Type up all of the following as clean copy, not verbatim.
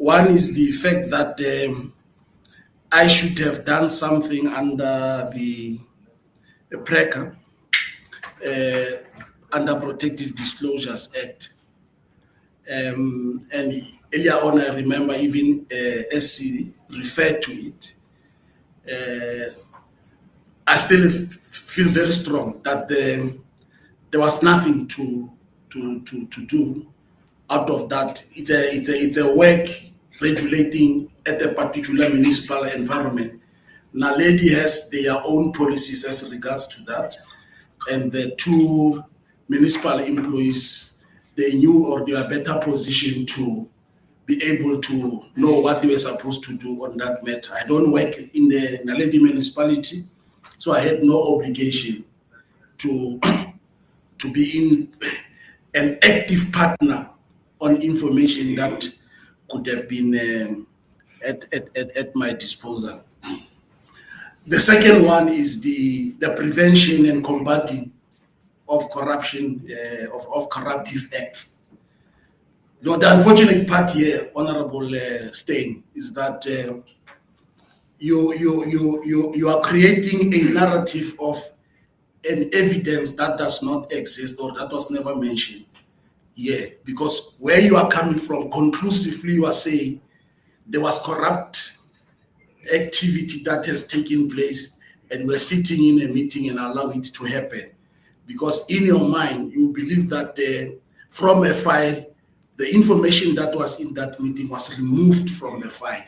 One is the fact that I should have done something under the PRECA, under Protective Disclosures Act. And earlier on, I remember even SC referred to it. I still feel very strong that there was nothing to do out of that. It's a work regulating at a particular municipal environment. Naledi has their own policies as regards to that, and the two municipal employees, they knew or they are better positioned to be able to know what they were supposed to do on that matter. I don't work in the Naledi municipality, so I had no obligation to be in an active partner on information that could have been at my disposal. The second one is the prevention and combating of corruption, of corruptive acts. The unfortunate part here, Honorable Stein, is that you are creating a narrative of an evidence that does not exist or that was never mentioned. Yeah, because where you are coming from, conclusively you are saying there was corrupt activity that has taken place and we're sitting in a meeting and allow it to happen. Because in your mind, you believe that from a file, the information that was in that meeting was removed from the file.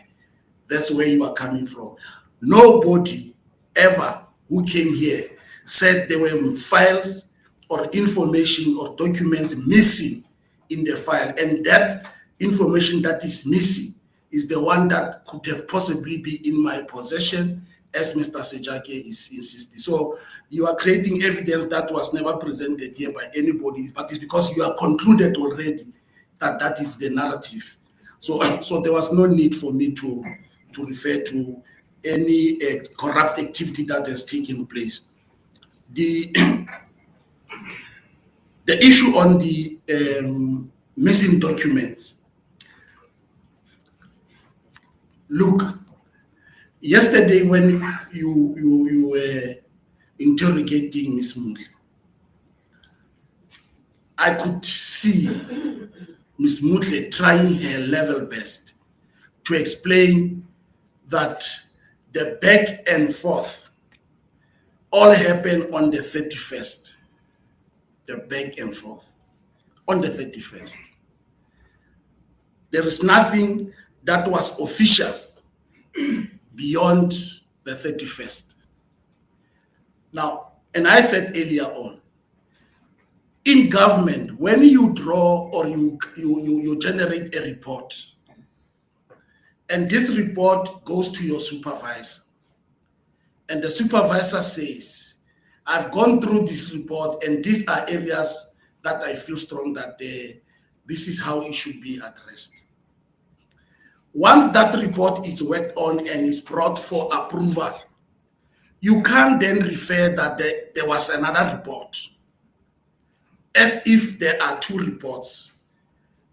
That's where you are coming from. Nobody ever who came here said there were files or information or documents missing in the file. And that information that is missing is the one that could have possibly been in my possession, as Mr. Sejake is insisting. So you are creating evidence that was never presented here by anybody, but it's because you are concluded already that that is the narrative. So there was no need for me to refer to any corrupt activity that has taken place. The issue on the missing documents. Look, yesterday when you were interrogating Ms. Mudli, I could see Ms. Mudli trying her level best to explain that the back and forth all happened on the 31st. The back and forth on the 31st. There is nothing that was official beyond the 31st. Now, and I said earlier on, in government, when you draw or you generate a report, and this report goes to your supervisor, and the supervisor says, I've gone through this report and these are areas that I feel strong that this is how it should be addressed. Once that report is worked on and is brought for approval, you can't then refer that there was another report as if there are two reports.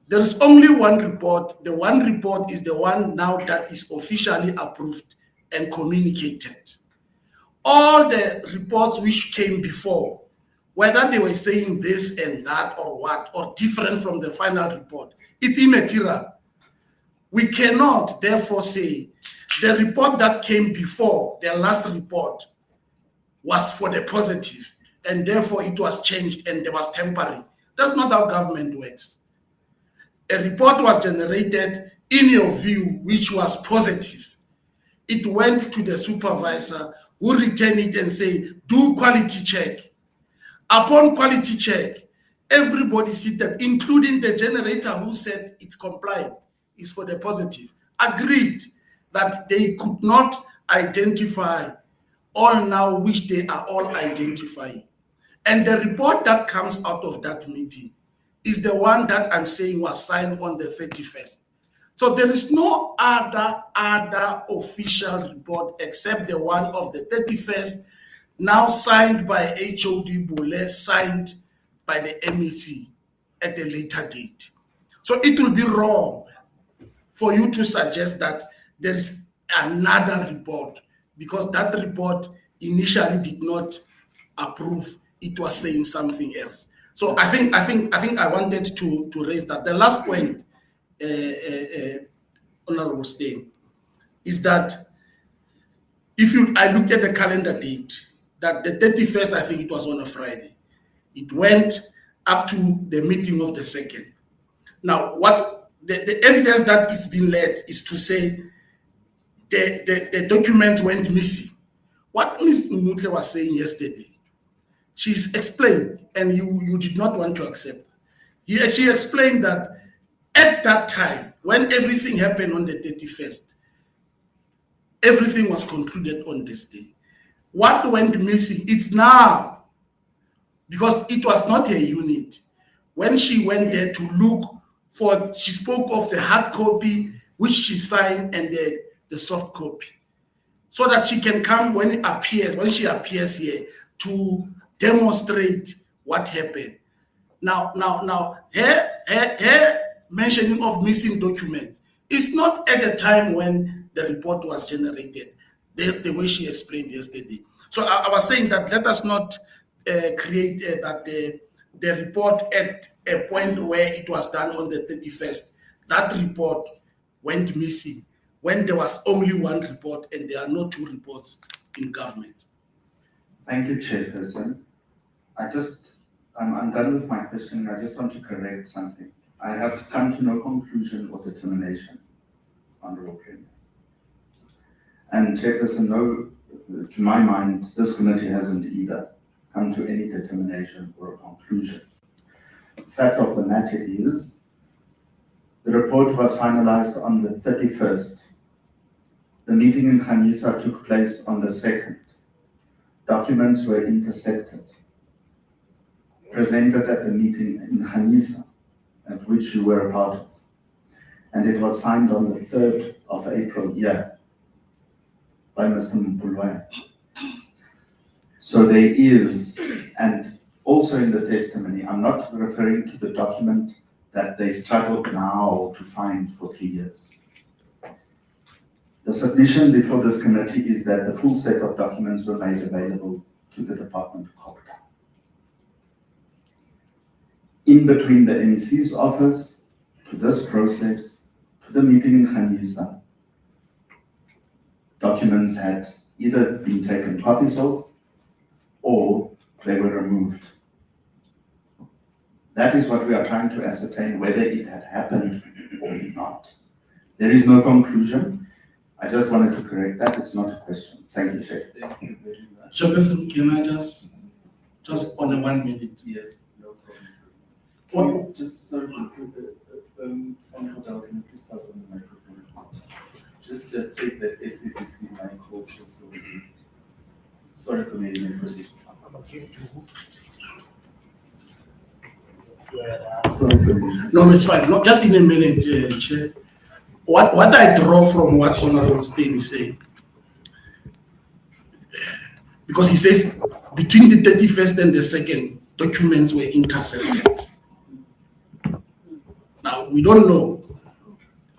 There is only one report. The one report is the one now that is officially approved and communicated. All the reports which came before, whether they were saying this and that or what, or different from the final report, it's immaterial. We cannot therefore say the report that came before, the last report, was for the positive, and therefore it was changed and there was temporary. That's not how government works. A report was generated in your view, which was positive. It went to the supervisor who returned it and say, do quality check. Upon quality check, everybody seated, including the generator who said it's compliant, is for the positive, agreed that they could not identify all now which they are all identifying. And the report that comes out of that meeting is the one that I'm saying was signed on the 31st. So there is no other official report except the one of the 31st, now signed by HOD Bole, signed by the MEC at a later date. So it will be wrong for you to suggest that there is another report, because that report initially did not approve. It was saying something else. So I think I wanted to raise that. The last point, Honorable Stein, is that I look at the calendar date, that the 31st, I think it was on a Friday. It went up to the meeting of the 2nd. Now, what the evidence that is being led is to say the documents went missing. What Ms. Mutle was saying yesterday, she's explained, and you did not want to accept. She explained that at that time, when everything happened on the 31st, everything was concluded on this day. What went missing, it's now, because it was not a unit. When she went there to look for, she spoke of the hard copy, which she signed, and the soft copy, so that she can come when she appears here to demonstrate what happened. Now, her mentioning of missing documents is not at the time when the report was generated, the way she explained yesterday. So I was saying that let us not create that the report at a point where it was done on the 31st, that report went missing when there was only one report and there are no two reports in government. Thank you, Chairperson. I'm done with my question. I just want to correct something. I have come to no conclusion or determination, Honourable Premier. And Chairperson, no, to my mind, this committee hasn't either come to any determination or a conclusion. The fact of the matter is, the report was finalized on the 31st. The meeting in Khanisa took place on the 2nd. Documents were intercepted, presented at the meeting in Khanisa, at which you were a part of. And it was signed on the 3rd of April here by Mr. Mpulwe. So there is, and also in the testimony, I'm not referring to the document that they struggled now to find for 3 years. The submission before this committee is that the full set of documents were made available to the Department of Copta. In between the MEC's office, to this process, to the meeting in Khanisa, documents had either been taken copies of or they were removed. That is what we are trying to ascertain, whether it had happened or not. There is no conclusion. I just wanted to correct that. It's not a question. Thank you, Chair. Thank you very much. Chairperson, can I just on a 1 minute? Yes, no problem. What? Just sorry, Honourable Dal, can you please pass on the microphone? Just take that SABC mic also, so sorry, Committee, may proceed. Sorry, Committee. No, it's fine. Not just in a minute, Chair. What I draw from what Honourable Stein is saying, because he says between the 31st and the 2nd, documents were intercepted. Now, we don't know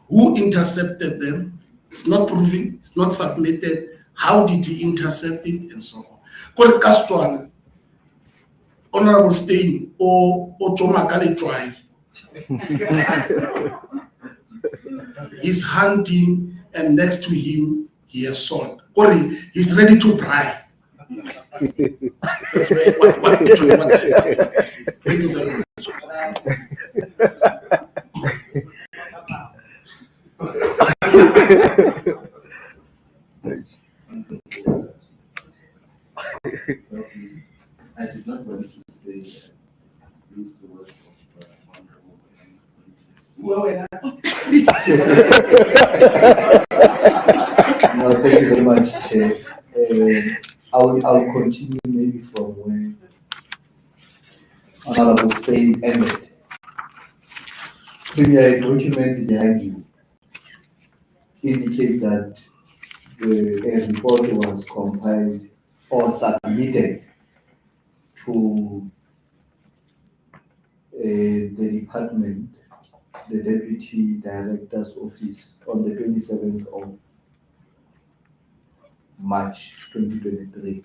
who intercepted them. It's not proven, it's not submitted. How did he intercept it, and so on. Kore Castro, Honourable Stein, or Chomakale Try. He's hunting, and next to him, he has sword. Corey, he's ready to pry. That's what I see. Thank you very much. I did not want to say, use the words of Honourable No, thank you very much, Chair. I'll continue maybe from where Honourable Stein ended. Premier, document behind you indicate that a report was compiled or submitted to the department the Deputy Director's office on the 27th of March 2023.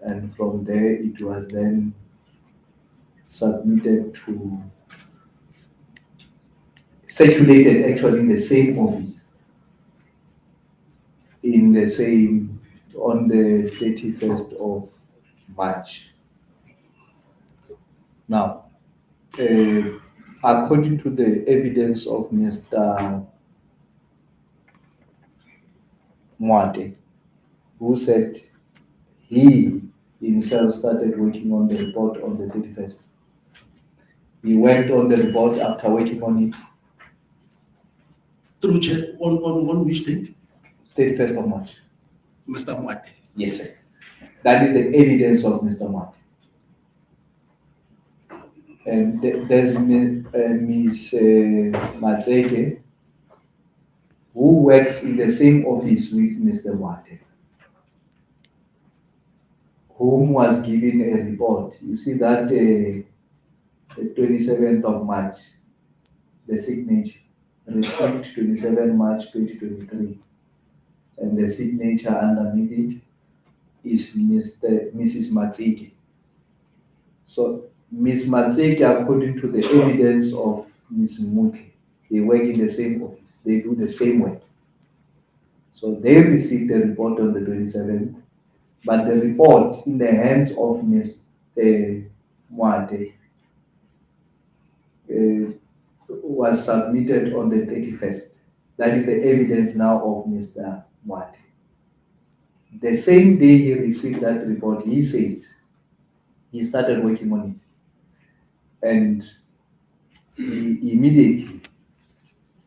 And from there, it was then submitted to, circulated actually in the same office, on the 31st of March. Now, according to the evidence of Mr. Mwate, who said he himself started working on the report on the 31st. He worked on the report after working on it Through chair, on which date? 31st of March. Mr. Mwate. Yes, sir. That is the evidence of Mr. Mwate. And there's Ms. Matseke, who works in the same office with Mr. Mwate, whom was given a report. You see that the 27th of March, the signature received 27 March 2023, and the signature underneath it is Mrs. Matseke. So Ms. Matseke, according to the evidence of Ms. Muti, they work in the same office, they do the same work. So they received the report on the 27th, but the report in the hands of Mr. Mwate was submitted on the 31st. That is the evidence now of Mr. Mwate. The same day he received that report, he says he started working on it. And he immediately,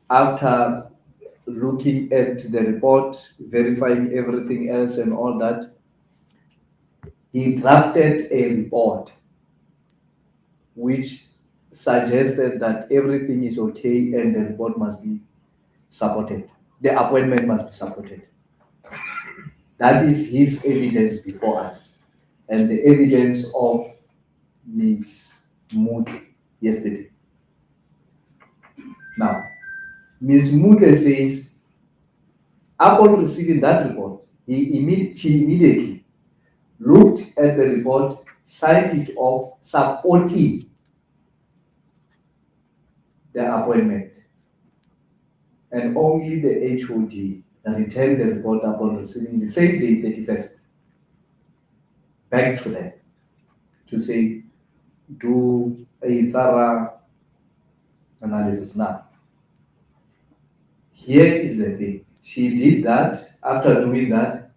after looking at the report, verifying everything else and all that, he drafted a report which suggested that everything is okay and the report must be supported. The appointment must be supported. That is his evidence before us, and the evidence of Ms. Muti yesterday. Now, Ms. Muti says, upon receiving that report, she immediately looked at the report, signed it off, supporting the appointment. And only the HOD returned the report upon receiving the same day, 31st, back to them to say, do a thorough analysis. Now, here is the thing. She did that. After doing that,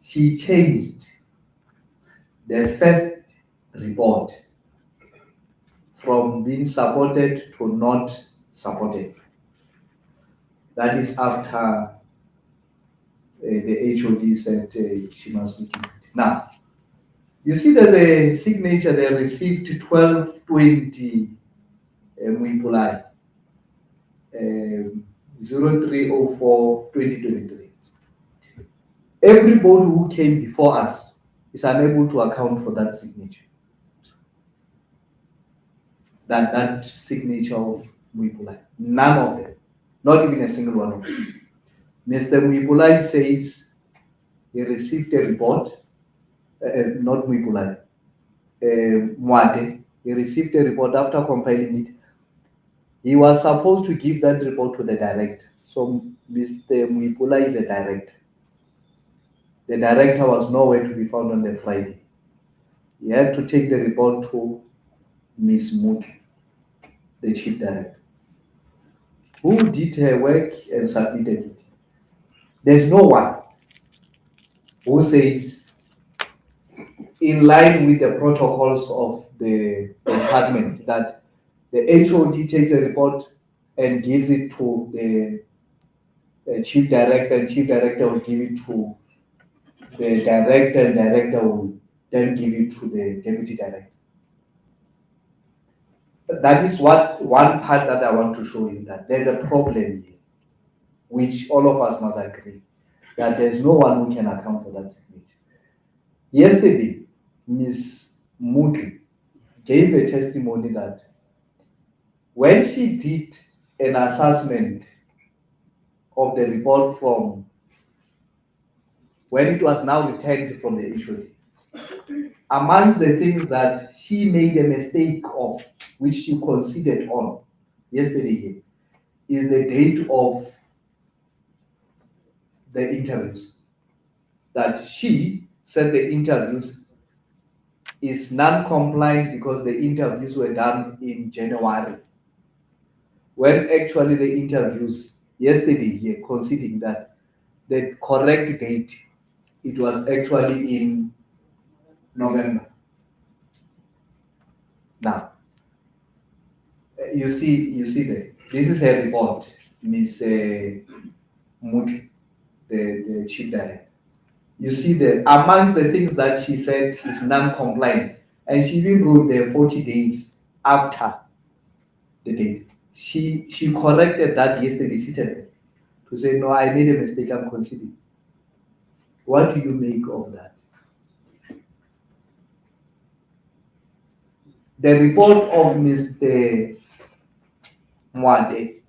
she changed the first report from being supported to not supported. That is after the HOD said she must look into it. Now, you see there's a signature they received 1220 Mwipulai, 0304 2023. Everybody who came before us is unable to account for that signature. That signature of Mwipulai. None of them. Not even a single one of them. Mr. Mwipulai says he received a report, not Mwipulai, Mwate. He received a report after compiling it. He was supposed to give that report to the director. So Mr. Mwipulai is a director. The director was nowhere to be found on the Friday. He had to take the report to Ms. Muti, the chief director, who did her work and submitted it. There's no one who says, in line with the protocols of the department, that the HOD takes a report and gives it to the chief director, and chief director will give it to the director, and director will then give it to the deputy director. That is what one part that I want to show you, that there's a problem here, which all of us must agree, that there's no one who can account for that signature. Yesterday, Ms. Muti gave a testimony that When she did an assessment of the report from when it was now returned from the HOD, amongst the things that she made a mistake of, which she considered on yesterday, is the date of the interviews. That she said the interviews is non-compliant because the interviews were done in January. When actually the interviews yesterday here, considering that the correct date, it was actually in November. Now, you see there. This is her report, Ms. Muti, the chief director. You see there, amongst the things that she said is non-compliant, and she even wrote there 40 days after the date. She corrected that yesterday, seated to say, no, I made a mistake, I'm conceding. What do you make of that? The report of Mr. Mwate,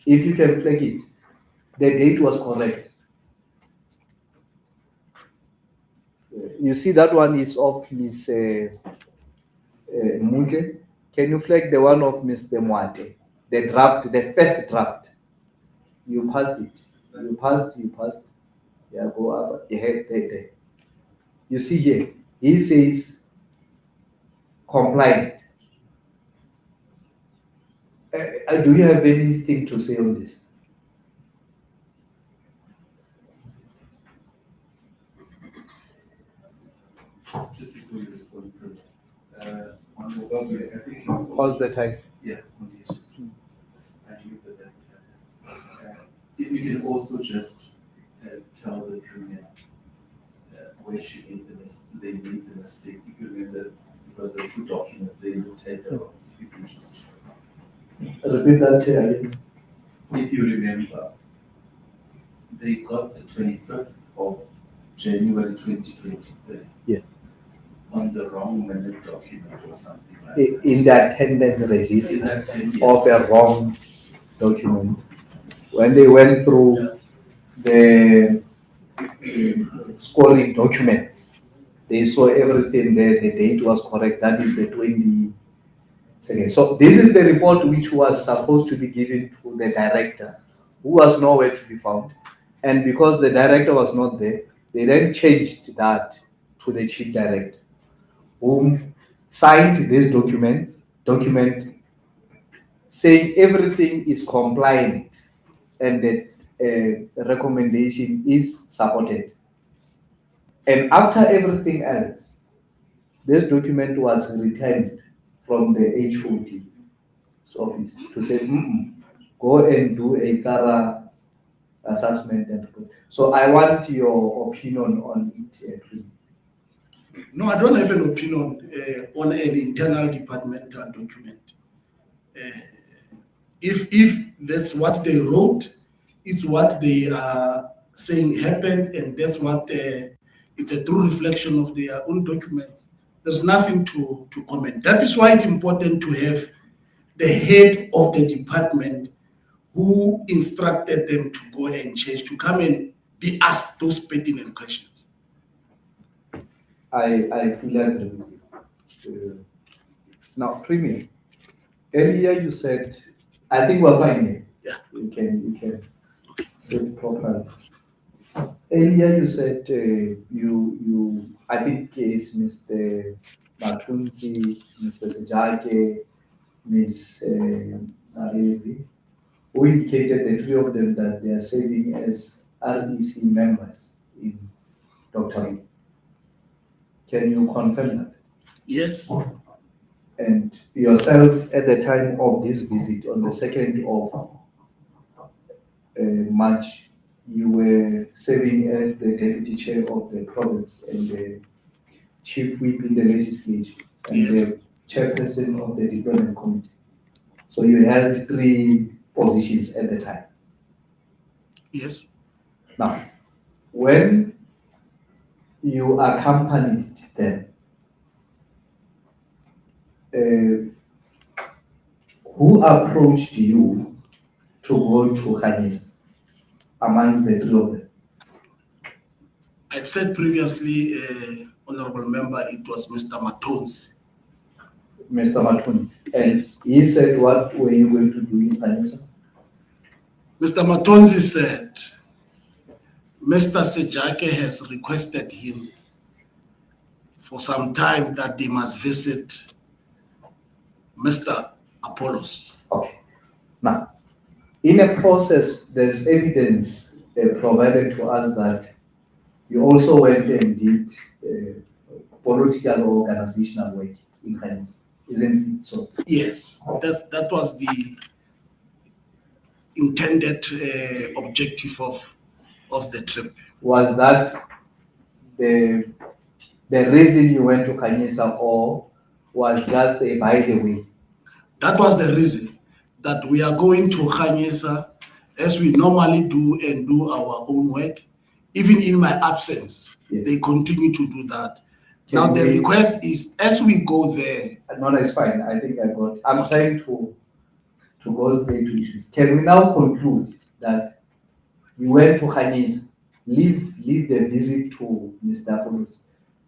if you can flag it, the date was correct. You see that one is of Ms. Muke. Can you flag the one of Mr. Mwate? The draft, the first draft. You passed it. You passed. Yeah, go up. Yeah, there. You see here, he says compliant. Do you have anything to say on this? Just before you respond, on the government, I think it's also. How's the time? Yeah, indeed. I agree with that. If you can also just tell the premier where she made they made the mistake. If you remember, because the two documents they looked at, if you can just Repeat that again. if you remember, they got the 25th of January 2023. Yes. On the wrong minute document or something like In that. the attendance register In that 10 of years. a wrong document. When they went through the scoring documents, they saw everything there, the date was correct, that is the 22nd. So this is the report which was supposed to be given to the director, who was nowhere to be found. And because the director was not there, they then changed that to the chief director, whom signed this document saying everything is compliant and that recommendation is supported. And after everything else, this document was returned from the HOD's office to say, go and do a thorough assessment and report. So I want your opinion on it. No, I don't have an opinion on an internal departmental document. If that's what they wrote, it's what they are saying happened, and that's what it's a true reflection of their own documents. There's nothing to comment. That is why it's important to have the head of the department who instructed them to go and change, to come and be asked those pertinent questions. I fully agree with you. Now, Premier, earlier you said, I think we're fine here. Yeah. You can say it properly. Earlier you said I think it's Mr. Matunzi, Mr. Sejake, Ms. Narevi, who indicated the three of them that they are serving as REC members in Dr. Can you confirm that? Yes. And yourself, at the time of this visit, on the 2nd of March, you were serving as the deputy chair of the province and the chief whip in the legislature and Yes. the chairperson of the development committee. So you held 3 positions at the time. Yes. Now, when you accompanied them, Who approached you to go to Khanyisa amongst the three of them? I said previously, Honorable Member, it was Mr. Matons. Mr. Matunis. And he said, what were you going to do in Khanyisa? Mr. Matonzi said, Mr. Sejake has requested him for some time that they must visit Mr. Apollos. Okay. Now, in a process, there's evidence provided to us that you also went and did political or organizational work in Khanyisa. Isn't it so? Yes, that was the intended objective of the trip. Was that the reason you went to Khanyisa, or was just a by the way? That was the reason that we are going to Khanyisa as we normally do and do our own work. Even in my absence, Yes. they continue to do that. Can Now the we- request is, as we go there, No, it's fine. I think I'm trying to go straight to issues. Can we now conclude that you went to Khanyisa, leave the visit to Mr. Apollos?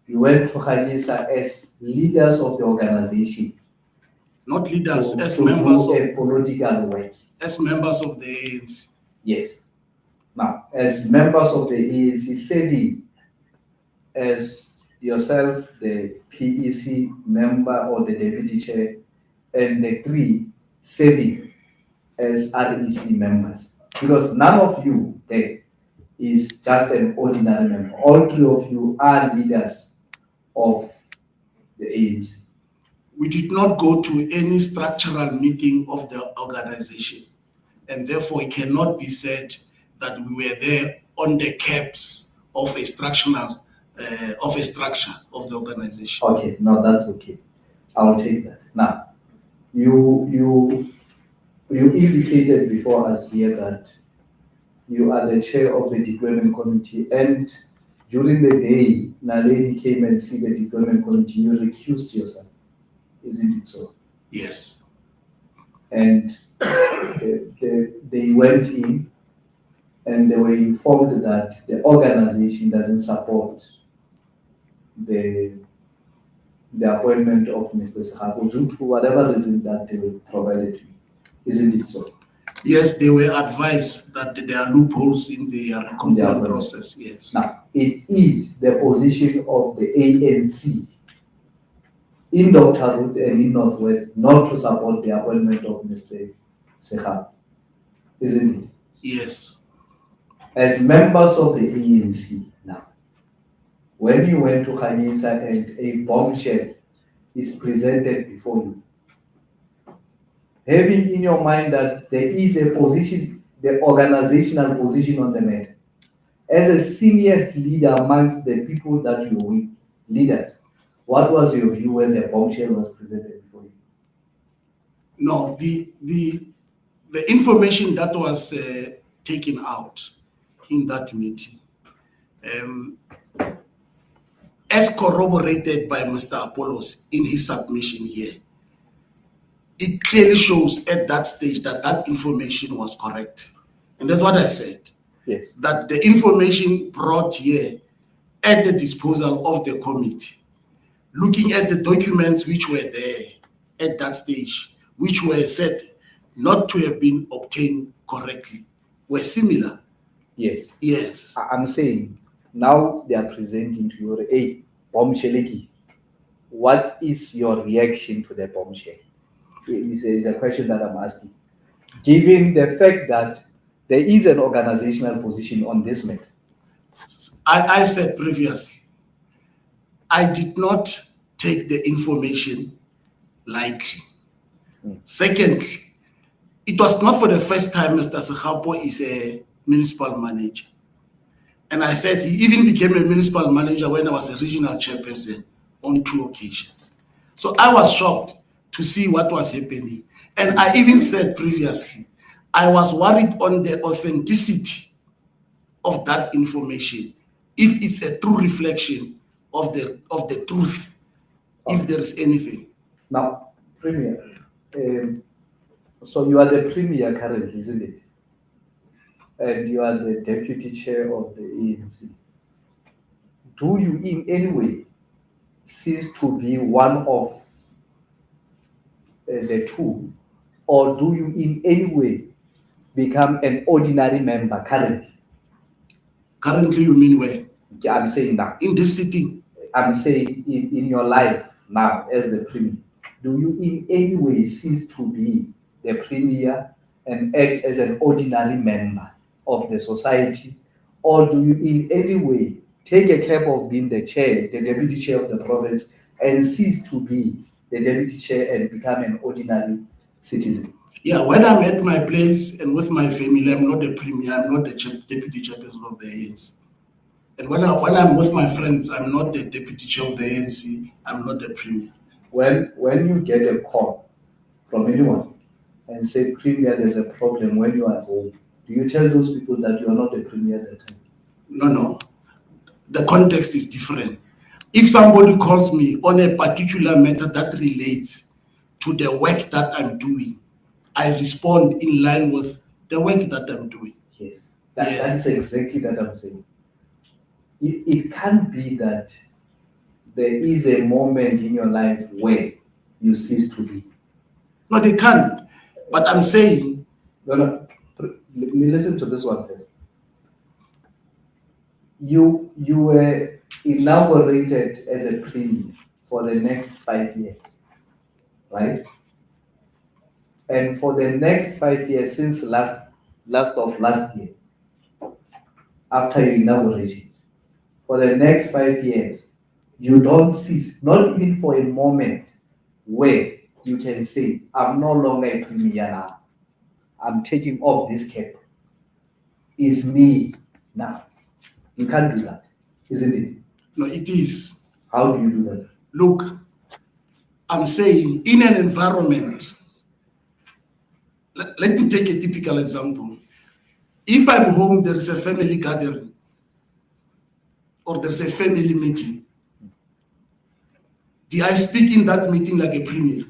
You went to Khanyisa as leaders of the organization, not leaders, to as do members a political work. of the ANC. Yes. Now, as members of the ANC, serving as yourself, the PEC member or the deputy chair, and the three serving as REC members. Because none of you there is just an ordinary member. All three of you are leaders of the ANC. We did not go to any structural meeting of the organization, and therefore it cannot be said that we were there on the caps of a structure of the organization. Okay, no, that's okay. I'll take that. Now, you indicated before us here that you are the chair of the deployment committee, and during the day, Naledi came and see the deployment committee. You recused yourself, isn't it so? Yes, And they went in, and they were informed that the organization doesn't support the appointment of Mr. Sahako due to whatever reason that they were provided to you. Isn't it so? yes, they were advised that there are loopholes in the recruitment appointment. process. Yes, Now, it is the position of the ANC in Dr. Ruth and in Northwest not to support the appointment of Mr. Sahako. Isn't it? yes, As members of the ANC now, when you went to Khanyisa and a bombshell is presented before you, having in your mind that there is a position, the organizational position on the matter, as a senior leader amongst the people that you were with, leaders, what was your view when the bombshell was presented before you? no, the information that was taken out in that meeting, as corroborated by Mr. Apollos in his submission here, it clearly shows at that stage that that information was correct. And that's what I said, Yes. that the information brought here at the disposal of the committee, looking at the documents which were there at that stage, which were said not to have been obtained correctly, were similar. Yes. Yes. I'm saying now they are presenting to you a bombshell. What is your reaction to the bombshell? It's a question that I'm asking. Given the fact that there is an organizational position on this matter. I said previously, I did not take the information lightly. Secondly, it was not for the first time Mr. Sekhapo is a municipal manager. And I said he even became a municipal manager when I was a regional chairperson on 2 occasions. So I was shocked to see what was happening. And I even said previously, I was worried on the authenticity of that information, if it's a true reflection of the truth, if there is anything. Now, Premier, So you are the premier currently, isn't it? And you are the deputy chair of the ANC. Do you in any way cease to be one of the two, or do you in any way become an ordinary member currently? Currently, you mean where? I'm saying that. In this sitting? I'm saying in your life now as the premier, do you in any way cease to be the premier and act as an ordinary member of the society, or do you in any way take a cap of being the chair, the deputy chair of the province, and cease to be the deputy chair and become an ordinary citizen? Yeah, when I'm at my place and with my family, I'm not the premier, I'm not the deputy chairperson of the ANC. And when I'm with my friends, I'm not the deputy chair of the ANC, I'm not the premier. When you get a call from anyone and say, Premier, there's a problem when you are home, do you tell those people that you are not the premier at that time? No. The context is different. If somebody calls me on a particular matter that relates to the work that I'm doing, I respond in line with the work that I'm doing. Yes, Yes. That's exactly what I'm saying. It can't be that there is a moment in your life where you cease to be. No, they can't. But I'm saying, No. Listen to this one first. You were inaugurated as a premier for the next 5 years, right? And for the next 5 years, since last year, after you inaugurated, for the next 5 years, you don't cease, not even for a moment, where you can say, I'm no longer a premier now. I'm taking off this cap. It's me now. You can't do that, isn't it? no, it is. How do you do that? Look, I'm saying in an environment, let me take a typical example. If I'm home, there is a family gathering or there's a family meeting. Do I speak in that meeting like a premier?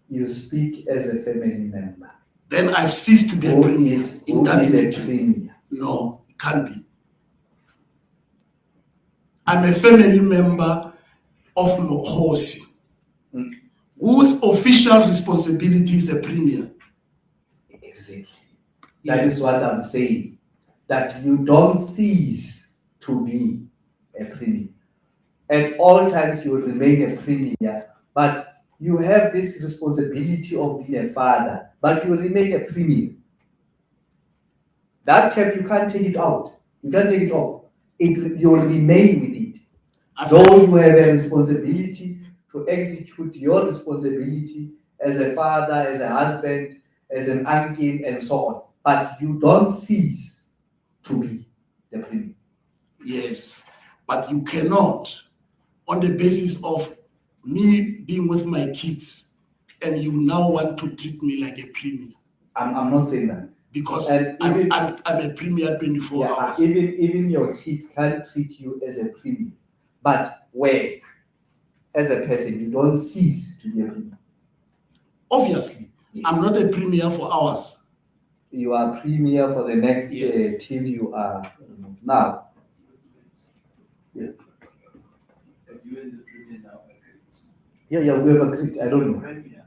You speak as a family member. Then I've ceased to be a premier in that Who is a meeting. premier? No, it can't be. I'm a family member of Mokhosi, whose official responsibility is a premier. Exactly. That is what I'm saying. That you don't cease to be a premier. At all times you will remain a premier, but you have this responsibility of being a father, but you remain a premier. That cap, you can't take it out. You can't take it off. You'll remain with it. Though you have a responsibility to execute your responsibility as a father, as a husband, as an uncle, and so on. But you don't cease to be the premier. Yes, but you cannot, on the basis of me being with my kids, and you now want to treat me like a premier. I'm not saying that. Because And even- I'm a premier 24 hours. Even your kids can't treat you as a premier. But where, as a person, you don't cease to be a premier. Obviously, Yes. I'm not a premier for hours. You are premier for the next Yes. till you are now. Have you and the premier now agreed? Yeah, we have agreed. I don't know. Premier.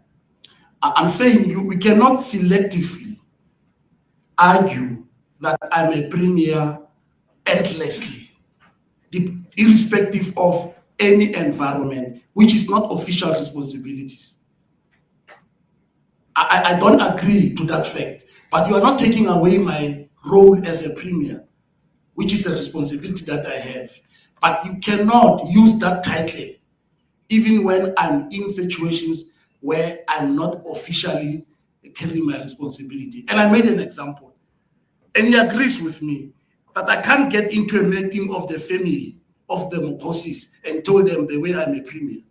I'm saying we cannot selectively argue that I'm a premier endlessly, irrespective of any environment, which is not official responsibilities. I don't agree to that fact, but you are not taking away my role as a premier, which is a responsibility that I have. But you cannot use that title even when I'm in situations where I'm not officially carrying my responsibility. And I made an example. And he agrees with me that I can't get into a meeting of the family of the Mokhosis and tell them the way I'm a premier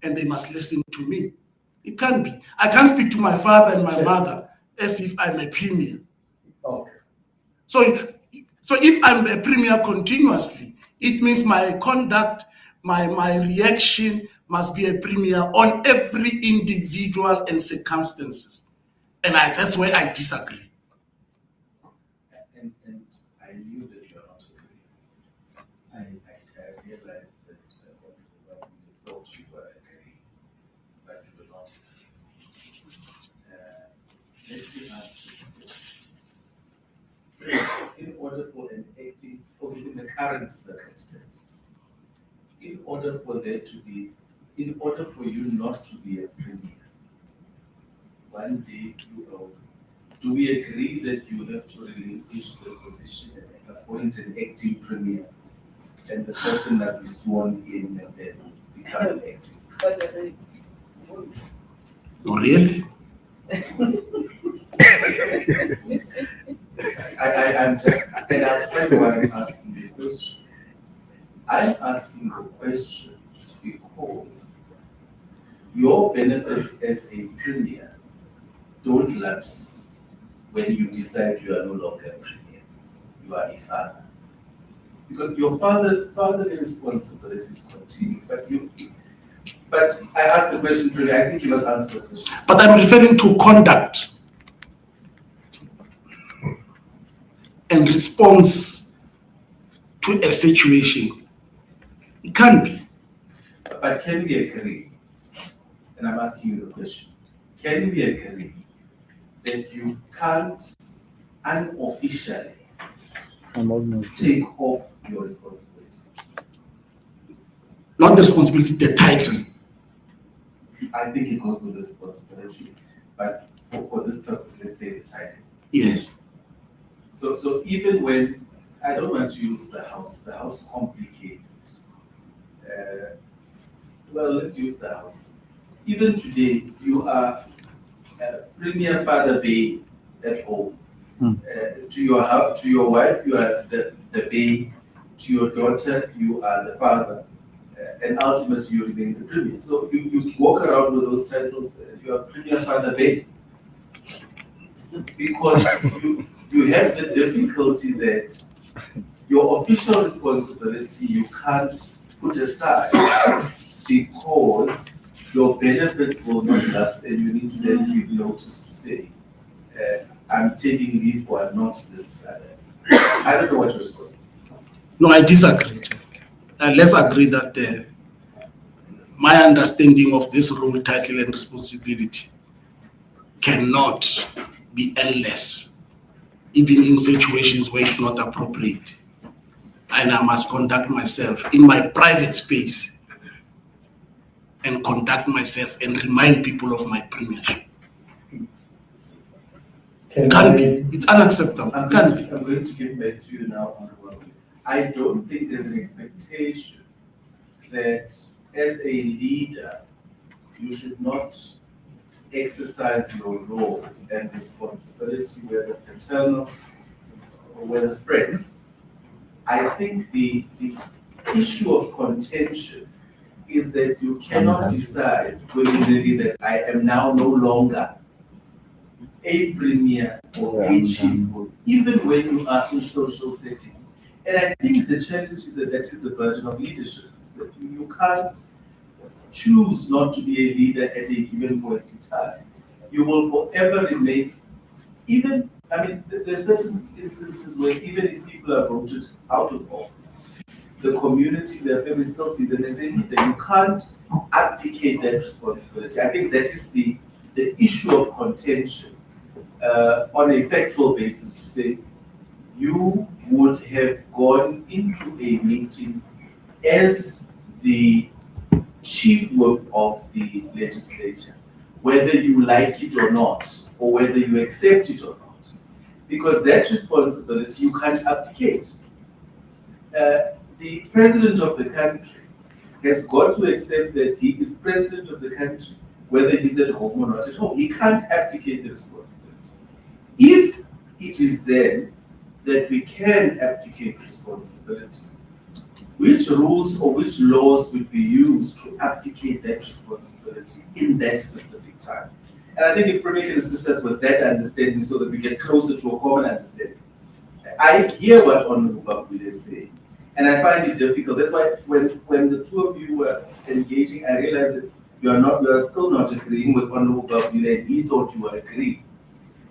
and they must listen to me. It can't be. I can't speak to my father and my mother as if I'm a premier. Okay. So if I'm a premier continuously, it means my conduct, my reaction must be a premier on every individual and circumstances. And that's where I disagree. And I knew that you are not agreeing. I realized that what you thought you were agreeing, but you were not agreeing. Let me ask this question. In order for an acting, okay, in the current circumstances, in order for you not to be a premier, one day you else, do we agree that you have to relinquish the position and appoint an acting premier, and the person must be sworn in and then become an acting? Oh, really? I'm just, and I'll tell you why I'm asking the question. I'm asking the question because your benefits as a premier don't lapse when you decide you are no longer a premier. You are a father. Because your fatherly responsibilities continue, but I asked the question to you, I think you must answer the question. But I'm referring to conduct and response to a situation. It can be. But can we agree, and I'm asking you the question, can we agree that you can't unofficially take off your responsibility? Not the responsibility, the title. I think it goes with the responsibility, but for this purpose, let's say the title. Yes. So even when, I don't want to use the house complicates it. Well, let's use the house. Even today, you are Premier Father Bay at home. To your wife, you are the Bay. To your daughter, you are the father. And ultimately, you remain the Premier. So you walk around with those titles. You are Premier Father Bay. Because you have the difficulty that your official responsibility you can't put aside because your benefits will not lapse and you need to then give notice to say, I'm taking leave or I'm not this Saturday. I don't know what your response is. No, I disagree. Let's agree that my understanding of this role, title, and responsibility cannot be endless, even in situations where it's not appropriate. And I must conduct myself in my private space and conduct myself and remind people of my premiership. Can't be. It's unacceptable. I'm Can't be. going to get back to you now on the one. I don't think there's an expectation that as a leader, you should not exercise your role and responsibility, whether paternal or whether friends. I think the issue of contention is that you cannot decide willingly that I am now no longer a premier or a chief, even when you are in social settings. And I think the challenge is that is the burden of leadership, is that you can't choose not to be a leader at a given point in time. You will forever remain, even, there's certain instances where even if people are voted out of office, the community, their families still see them as a leader. You can't abdicate that responsibility. I think that is the issue of contention on a factual basis, to say you would have gone into a meeting as the chief whip of the legislature, whether you like it or not, or whether you accept it or not, because that responsibility you can't abdicate. The president of the country has got to accept that he is president of the country, whether he's at home or not at home. He can't abdicate the responsibility. If it is then that we can abdicate responsibility, which rules or which laws would be used to abdicate that responsibility in that specific time? And I think if Premier can assist us with that understanding so that we get closer to a common understanding. I hear what Honorable Babule is saying, And I find it difficult. That's why when the two of you were engaging, I realized that you are still not agreeing with Honorable Babila, and he thought you were agreeing.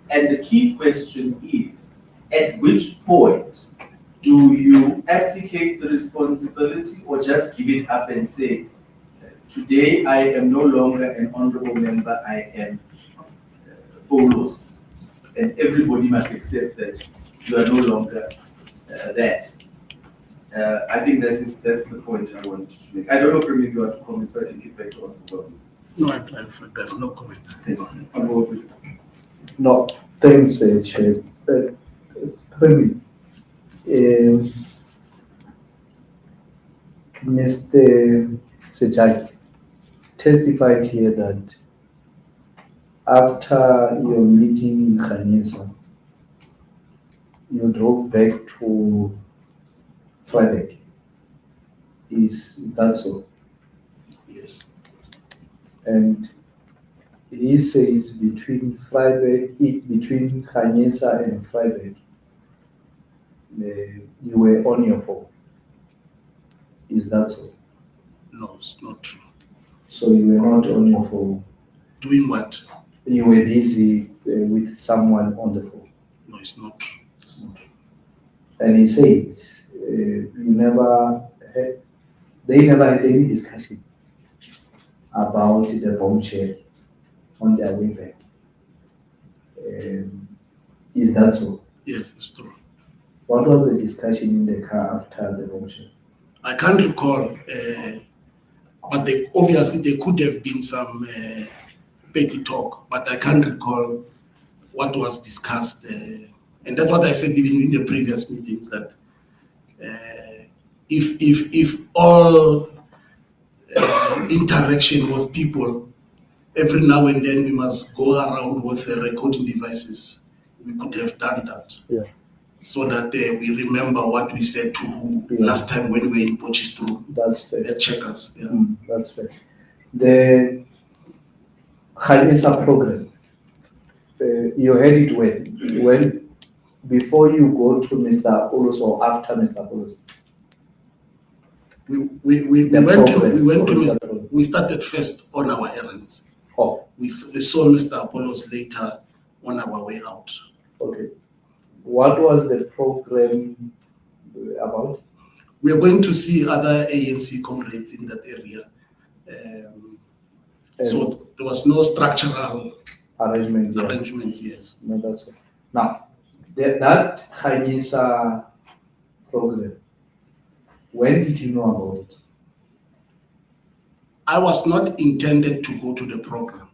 And the key question is, at which point do you abdicate the responsibility or just give it up and say, today I am no longer an honorable member, I am Polos, and everybody must accept that you are no longer that. I think that's the point I wanted to make. I don't know if you want to comment, so I can get back to Honorable. No, I have no comment. Thank you. Honorable. No, thanks, Chair. Premier, Mr. Sejaki testified here that after your meeting in Khanisa, you drove back to Friday. Is that so? Yes. And he says between Khanisa and Friday, you were on your phone. Is that so? No, it's not true. So you were not on your phone. Doing what? You were busy with someone on the phone. No, it's not true. It's not true. And he says they never had any discussion about the bombshell on their way back. Is that so? Yes, it's true. What was the discussion in the car after the bombshell? I can't recall, but obviously there could have been some petty talk, but I can't recall what was discussed. And that's what I said even in the previous meetings, that if all interaction with people, every now and then we must go around with the recording devices, we could have done that. Yeah. So that we remember what we said to who last time when we were in Potchefstroom. That's fair. The checkers. Yeah. That's fair. The Khanisa program, you had it when before you go to Mr. Apollos or after Mr. Apollos? We started first on our errands. Oh. We saw Mr. Apollos later on our way out. Okay. What was the program about? We are going to see other ANC comrades in that area. So there was no structural arrangements, yes. No, that's right. Now, that Khanisa program, when did you know about it? I was not intended to go to the program.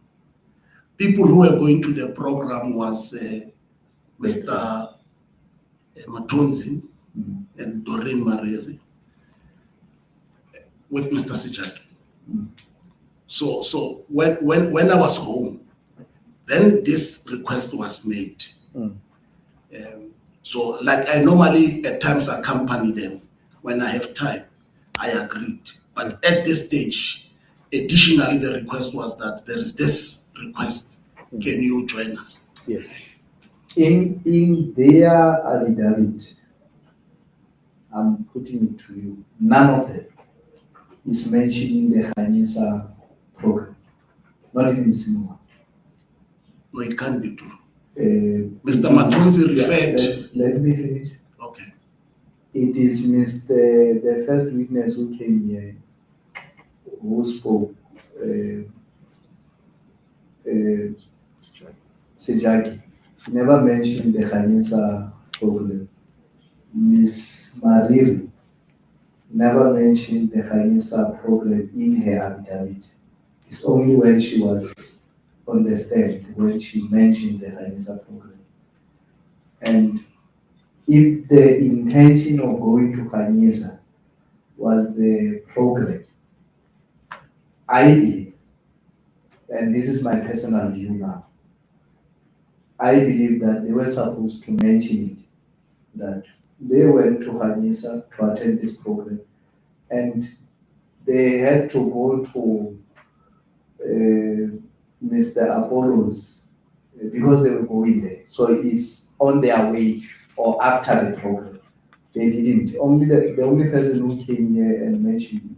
People who were going to the program was Mr. Matonzi and Doreen Mariri with Mr. Sejaki. So when I was home, then this request was made. So like I normally at times accompany them when I have time, I agreed. But at this stage, additionally, the request was that there is this request, can you join us? Yes. In their solidarity, I'm putting it to you, none of them is mentioning the Khanisa program, not even a single one. No, it can't be true. Mr. Matonzi referred. Let me finish. Okay. It is the first witness who came here, who spoke, Sejaki. He never mentioned the Khanisa program. Ms. Mariri never mentioned the Khanisa program in her affidavit. It's only when she was on the stand when she mentioned the Khanisa program. And if the intention of going to Khanisa was the program, I believe, and this is my personal view now, I believe that they were supposed to mention it, that they went to Khanisa to attend this program, and they had to go to Mr. Apollos because they were going there. So it's on their way or after the program. They didn't. Only the only person who came here and mentioned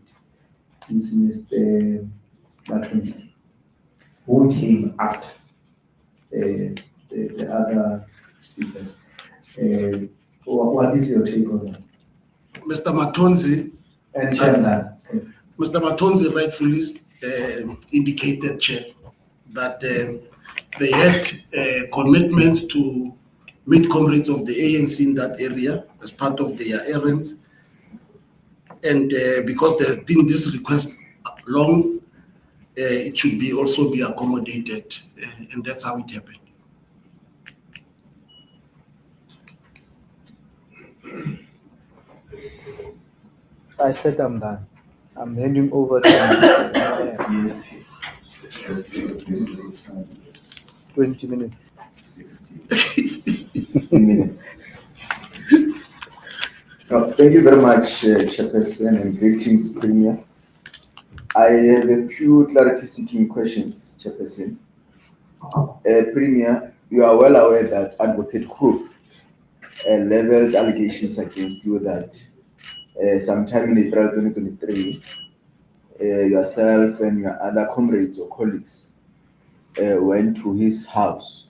it is Mr. Matonzi, who came after the other speakers. What is your take on that? Mr. Matonzi, And Chairman, Mr. Matonzi rightfully indicated, Chair, that they had commitments to meet comrades of the ANC in that area as part of their errands. And because there's been this request long, it should be also be accommodated, and that's how it happened. I said I'm done. I'm handing over to Mr. Yes. 20 minutes. 60 minutes. Thank you very much, Chairperson, and greetings, Premier. I have a few clarity-seeking questions, Chairperson. Premier, you are well aware that Advocate Group leveled allegations against you that sometime in April 2023, yourself and your other comrades or colleagues went to his house.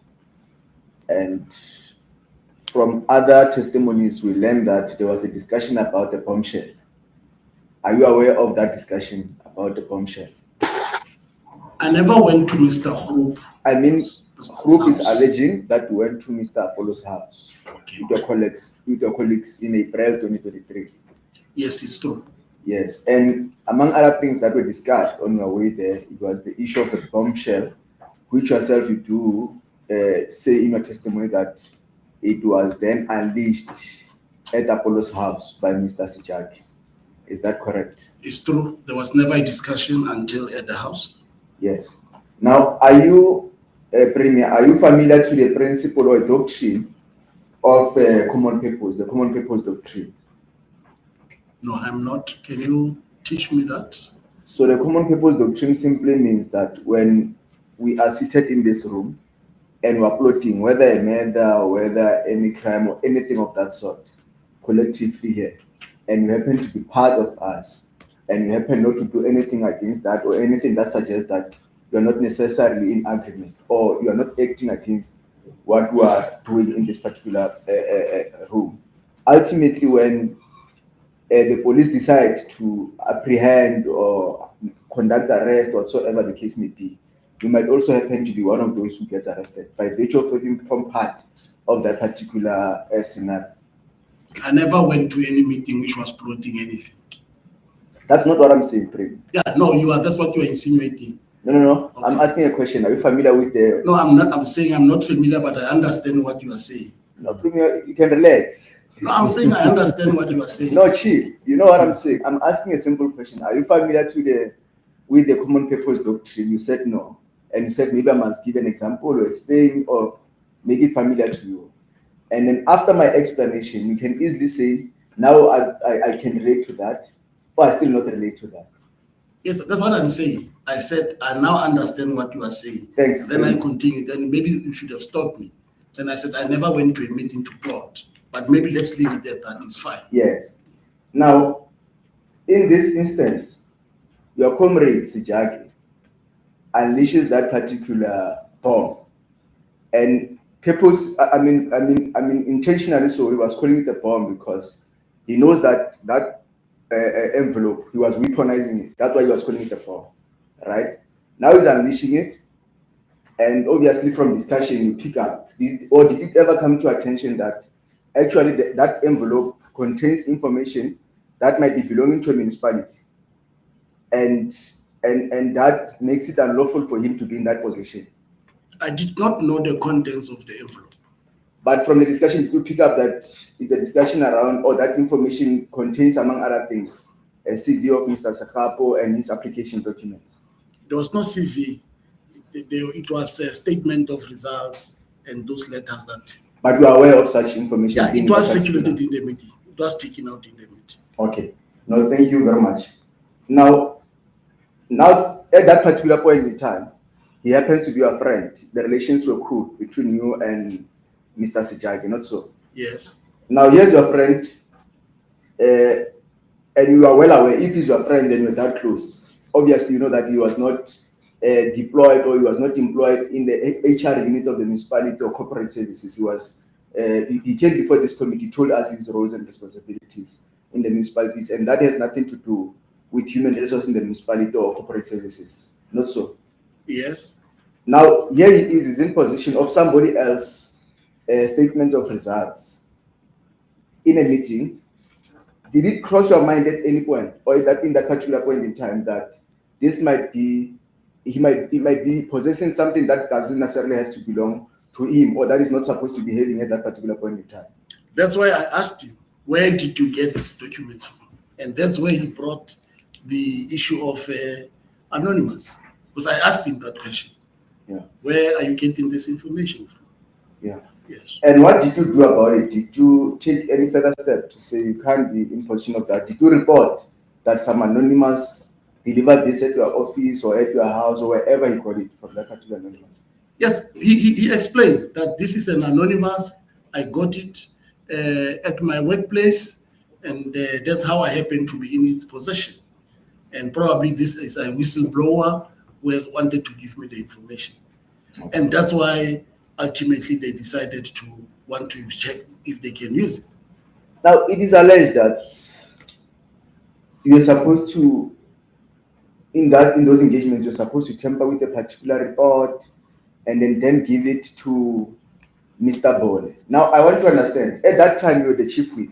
And from other testimonies, we learned that there was a discussion about a bombshell. Are you aware of that discussion about the bombshell? I never went to Mr. Group. I mean, Group is alleging that you went to Mr. Apollo's house with your colleagues in April 2023. Yes, it's true. Yes, and among other things that were discussed on your way there, it was the issue of a bombshell, which yourself you do say in your testimony that it was then unleashed at Apollo's house by Mr. Sijaki. Is that correct? It's true. There was never a discussion until at the house. Yes. Now, are you, Premier, are you familiar to the principle or doctrine of common purpose, the common purpose doctrine? No, I'm not. Can you teach me that? So the common purpose doctrine simply means that when we are seated in this room and we're plotting whether a murder or whether any crime or anything of that sort collectively here, and you happen to be part of us, and you happen not to do anything against that or anything that suggests that you're not necessarily in agreement or you're not acting against what we are doing in this particular room. Ultimately, when the police decide to apprehend or conduct arrest or whatsoever the case may be, you might also happen to be one of those who gets arrested by virtue of having become part of that particular scenario. I never went to any meeting which was plotting anything. That's not what I'm saying, Premier. Yeah, no, you are. That's what you are insinuating. No. Okay. I'm asking a question. Are you familiar with the... No, I'm not. I'm saying I'm not familiar, but I understand what you are saying. No, Premier, you can relax. No, I'm saying I understand what you are saying. No, Chief, you know what I'm saying. I'm asking a simple question. Are you familiar with the common purpose doctrine? You said no. And you said maybe I must give an example or explain or make it familiar to you. And then after my explanation, you can easily say, now I can relate to that, or I still not relate to that. Yes, that's what I'm saying. I said, I now understand what you are saying. Thanks. Then I continue. Then maybe you should have stopped me. Then I said, I never went to a meeting to plot. But maybe let's leave it at that. It's fine. Yes. Now, in this instance, your comrade Sijaki unleashes that particular bomb, and purpose. I mean, intentionally. So he was calling it a bomb because he knows that envelope, he was weaponizing it. That's why he was calling it a bomb, right? Now he's unleashing it, and obviously from discussion you pick up. Did it ever come to attention that actually that envelope contains information that might be belonging to a municipality, and that makes it unlawful for him to be in that position? I did not know the contents of the envelope. But from the discussion, you pick up that it's a discussion around, or that information contains, among other things, a CV of Mr. Sakapo and his application documents. There was no CV. It was a statement of results and those letters that. But you are aware of such information? Yeah, it was circulated in the meeting. It was taken out in the meeting. Okay. No, thank you very much. Now, at that particular point in time, he happens to be your friend. The relations were cool between you and Mr. Sijaki, not so? Yes. Now, here's your friend and you are well aware, if he's your friend and you're that close, obviously you know that he was not deployed or he was not employed in the HR unit of the municipality or corporate services. He was he came before this committee, told us his roles and responsibilities in the municipalities, and that has nothing to do with human resources in the municipality or corporate services. Not so. Yes. Now here he is, he's in position of somebody else statement of results in a meeting. Did it cross your mind at any point, or that in that particular point in time, that this might be, he might be possessing something that doesn't necessarily have to belong to him, or that is not supposed to be having at that particular point in time? That's why I asked him, where did you get this document from? And that's where he brought the issue of anonymous. Because I asked him that question. Yeah. Where are you getting this information from? Yeah. Yes. And what did you do about it? Did you take any further step to say you can't be in position of that? Did you report that some anonymous delivered this at your office or at your house or wherever he got it from that particular anonymous? Yes, he explained that this is an anonymous. I got it at my workplace, and that's how I happen to be in its possession. And probably this is a whistleblower who has wanted to give me the information. Okay. And that's why ultimately they decided to want to check if they can use it. Now, it is alleged that you're supposed to, in those engagements, you're supposed to tamper with a particular report and then give it to Mr. Bole. Now, I want to understand, at that time you were the chief whip,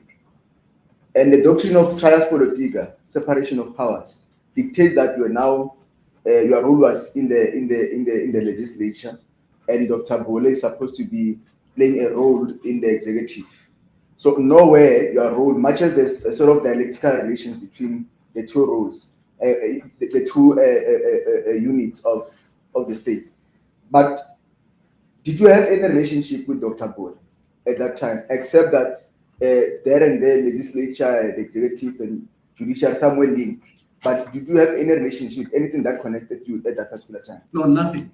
and the doctrine of trias politica, separation of powers, dictates that you are now your role was in the legislature, and Dr. Bole is supposed to be playing a role in the executive. So nowhere your role, much as there's a sort of dialectical relations between the two roles, the two units of the state. But did you have any relationship with Dr. Bole at that time, except that there and there, legislature, the executive, and judicial somewhere linked? But did you have any relationship, anything that connected you at that particular time? No, nothing.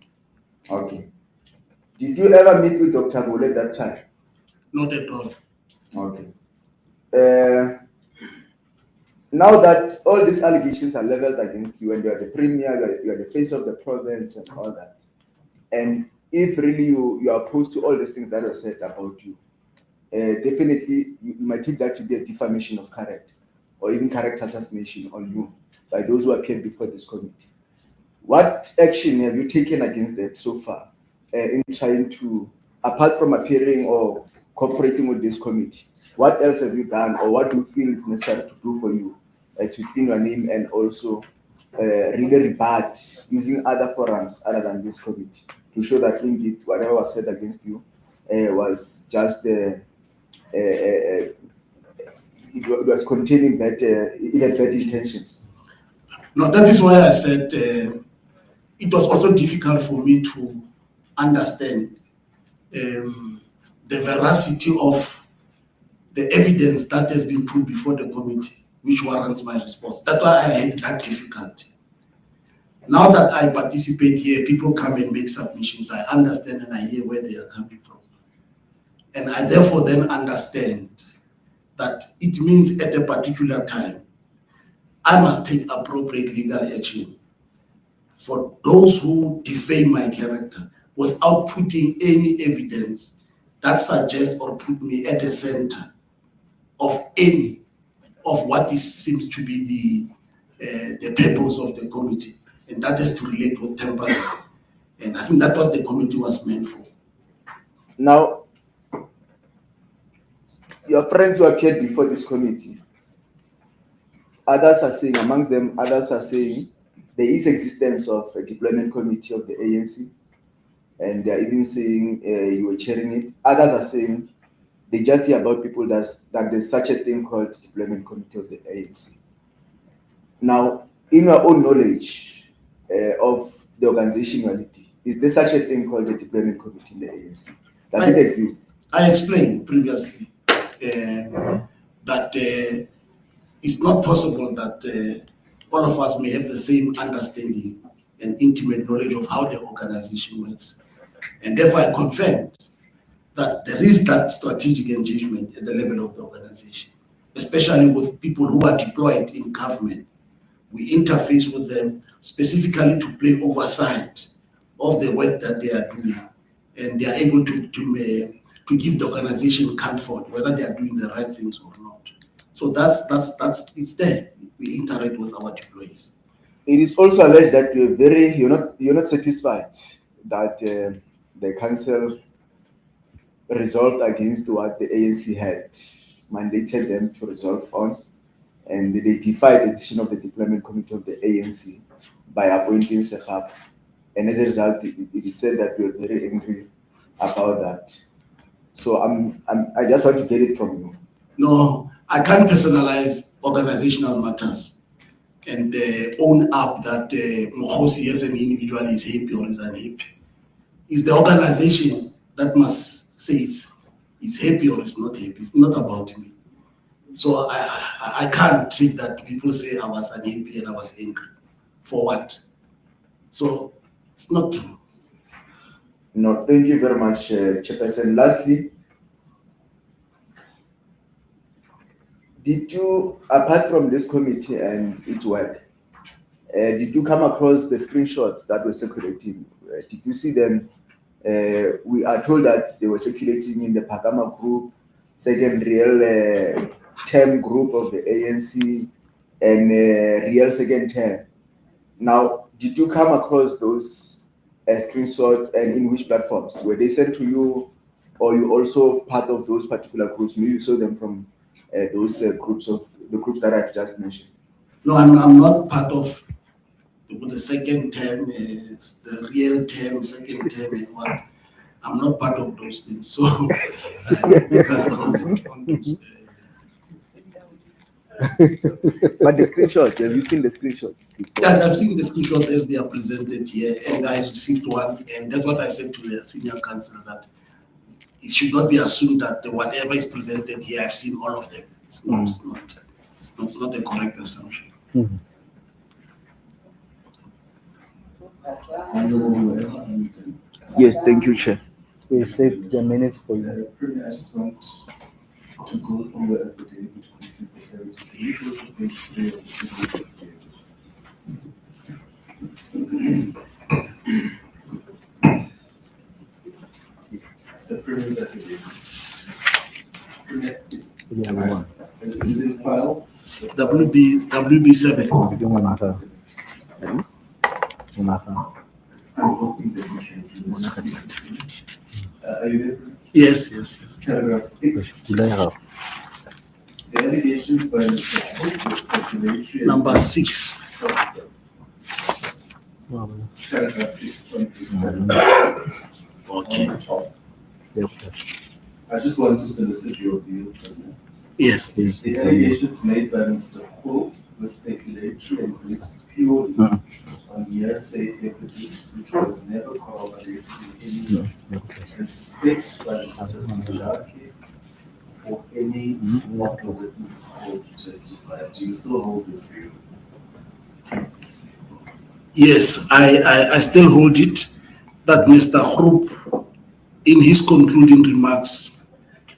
Okay. Did you ever meet with Dr. Bole at that time? Not at all. Okay. Now that all these allegations are leveled against you, and you are the premier, you are the face of the province and all that, and if really you are opposed to all these things that are said about you, definitely you might take that to be a defamation of character or even character assassination on you by those who appeared before this committee. What action have you taken against them so far in trying to, apart from appearing or cooperating with this committee, what else have you done, or what do you feel is necessary to do for you to clean your name and also really rebut using other forums other than this committee to show that indeed whatever was said against you was just it was containing bad intentions? No, that is why I said it was also difficult for me to understand the veracity of the evidence that has been put before the committee, which warrants my response. That's why I had that difficulty. Now that I participate here, people come and make submissions. I understand and I hear where they are coming from. And I therefore then understand that it means at a particular time, I must take appropriate legal action for those who defame my character without putting any evidence that suggests or put me at the center of any of what seems to be the purpose of the committee, and that is to relate with tampering. And I think that was the committee was meant for. Now, your friends who appeared before this committee, others are saying, amongst them, others are saying there is existence of a deployment committee of the ANC, and they are even saying you were chairing it. Others are saying they just hear about people that there's such a thing called deployment committee of the ANC. Now, in your own knowledge of the organizationality, is there such a thing called the deployment committee in the ANC? Does it exist? I explained previously that it's not possible that all of us may have the same understanding and intimate knowledge of how the organization works. And therefore, I confirmed that there is that strategic engagement at the level of the organization. especially with people who are deployed in government. We interface with them specifically to play oversight of the work that they are doing, and they are able to give the organization comfort whether they are doing the right things or not. So that's it's there. We interact with our deployees. It is also alleged that you're not satisfied that the council resolved against what the ANC had mandated them to resolve on, and they defied the decision of the deployment committee of the ANC by appointing Sehab. And as a result, it is said that we're very angry about that. So I just want to get it from you. No, I can't personalize organizational matters and own up that Mokhosi as an individual is happy or is unhappy. It's the organization that must say it's happy or it's not happy. It's not about me. So I can't take that people say I was unhappy and I was angry. For what? So it's not true. No, thank you very much, Chairperson. Lastly, did you, apart from this committee and its work, did you come across the screenshots that were circulating? Did you see them? We are told that they were circulating in the Pagama group, second real term group of the ANC, and real second term. Now, did you come across those screenshots, and in which platforms? Were they sent to you, or you also part of those particular groups? Maybe you saw them from those groups of the groups that I've just mentioned. No, I'm not part of the second term, the real term, second term, and what. I'm not part of those things, so I can't comment on those. But the screenshots, have you seen the screenshots? Yeah, I've seen the screenshots as they are presented here, and I received one, and that's what I said to the senior counsel, that it should not be assumed that whatever is presented here, I've seen all of them. It's not a correct assumption. Yes, thank you, Chair. We saved the minutes for you. I just want to go through the affidavit quickly for clarity. Can you go to page 3 of the previous affidavit? The previous affidavit. Is it in file? WB7. I'm hoping that we can do this. Are you there? Yes. Paragraph 6. The allegations by Mr. Hope regulatory Number 6. Paragraph 6. Okay. On the top. I just want to solicit your view. Yes. The allegations made by Mr. Hope were speculatory and based purely on hearsay evidence which was never corroborated in any respect by Mr. Sijaki or any of the witnesses called to testify. Do you still hold this view? Yes, I still hold it, that Mr. Groep, in his concluding remarks,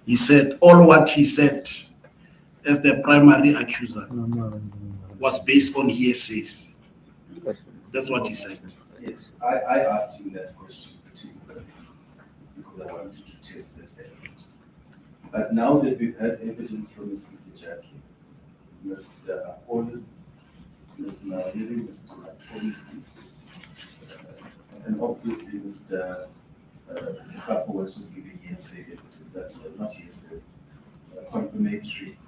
he said all what he said as the primary accuser was based on hearsays. That's what he said. Yes, I asked him that question particularly because I wanted to test that element. But now that we've had evidence from Mr. Sijaki, Mr. Hollis, Ms. Mahiri, Mr. Matonsi, and obviously Mr. Sikapo was just giving hearsay evidence, but not hearsay, confirmatory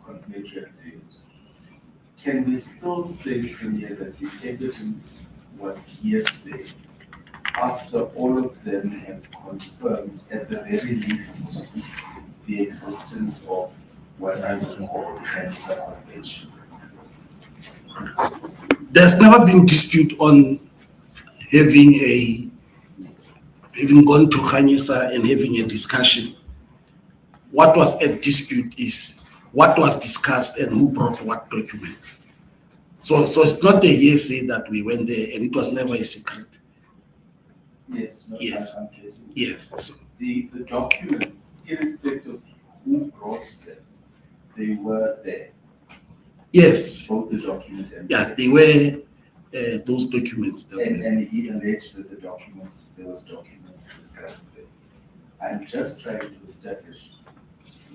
affidavit. Can we still say, Premier, that the evidence was hearsay after all of them have confirmed, at the very least, the existence of what I would call the Cancer Convention? There's never been dispute on having gone to Khanyisa and having a discussion. What was at dispute is what was discussed and who brought what documents. So it's not a hearsay that we went there and it was never a secret. Yes, no, Yes. I'm getting it. Yes. So The documents, irrespective of who brought them, they they were there, Yes, both the document and. yeah, they were those documents. That were- And he alleged that there was documents discussed there. I'm just trying to establish,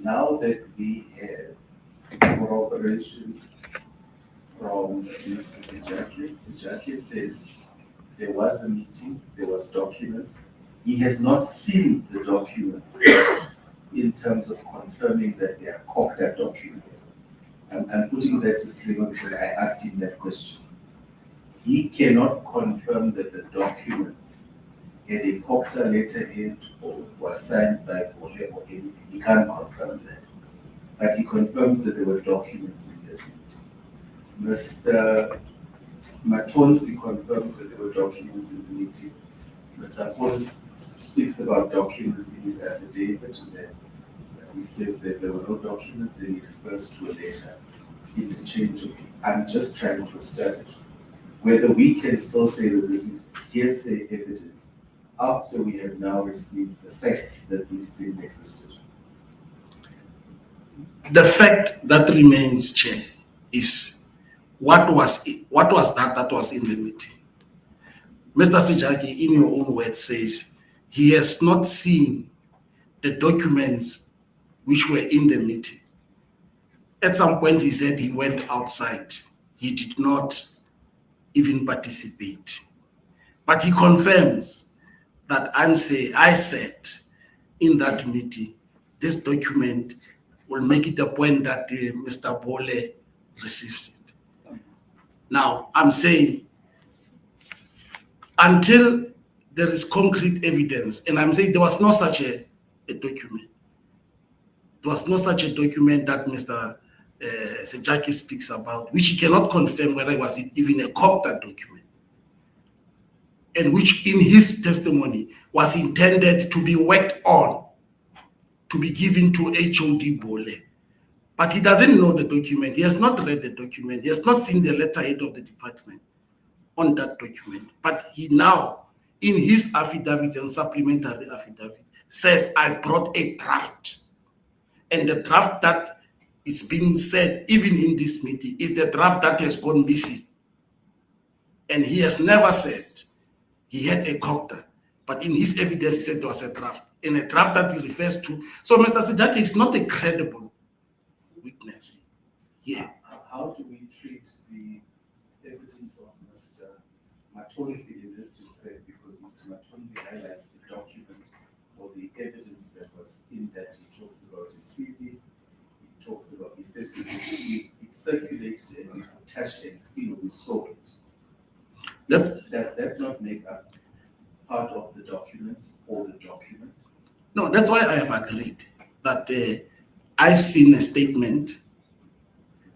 now that we have corroboration from Mr. Sejake says there was a meeting, there was documents. He has not seen the documents in terms of confirming that they are COCTA documents. I'm putting that disclaimer because I asked him that question. He cannot confirm that the documents had a COCTA letterhead or was signed by Bole or anything. He can't confirm that. But he confirms that there were documents in that meeting. Mr. Matonzi confirms that there were documents in the meeting. Mr. Paulus speaks about documents in his affidavit, and then he says that there were no documents, then he refers to a letter interchangeably. I'm just trying to establish whether we can still say that this is hearsay evidence after we have now received the facts that these things existed. The fact that remains, Chair, is what was that was in the meeting. Mr. Sejake, in your own words, says he has not seen the documents which were in the meeting. At some point, he said he went outside. He did not even participate. But he confirms that I said in that meeting, this document will make it a point that Mr. Bole receives it. Now, I'm saying until there is concrete evidence, and I'm saying there was no such a document. There was no such a document that Mr. Sejake speaks about, which he cannot confirm whether it was even a COCTA document, and which in his testimony was intended to be worked on, to be given to HOD Bole. But he doesn't know the document. He has not read the document. He has not seen the letterhead of the department on that document. But he now, in his affidavit and supplementary affidavit, says, I've brought a draft. And the draft that is being said, even in this meeting, is the draft that has gone missing. And he has never said he had a COCTA. But in his evidence, he said there was a draft. And a draft that he refers to. So Mr. Sejake is not a credible witness. Yeah. How do we treat the evidence of Mr. Matonzi in this respect? Because Mr. Matonzi highlights the document or the evidence that was in that. He talks about his CV. He says it circulated and we touched and feel we saw it. Does that not make up part of the documents or the document? No, that's why I have agreed that I've seen a statement,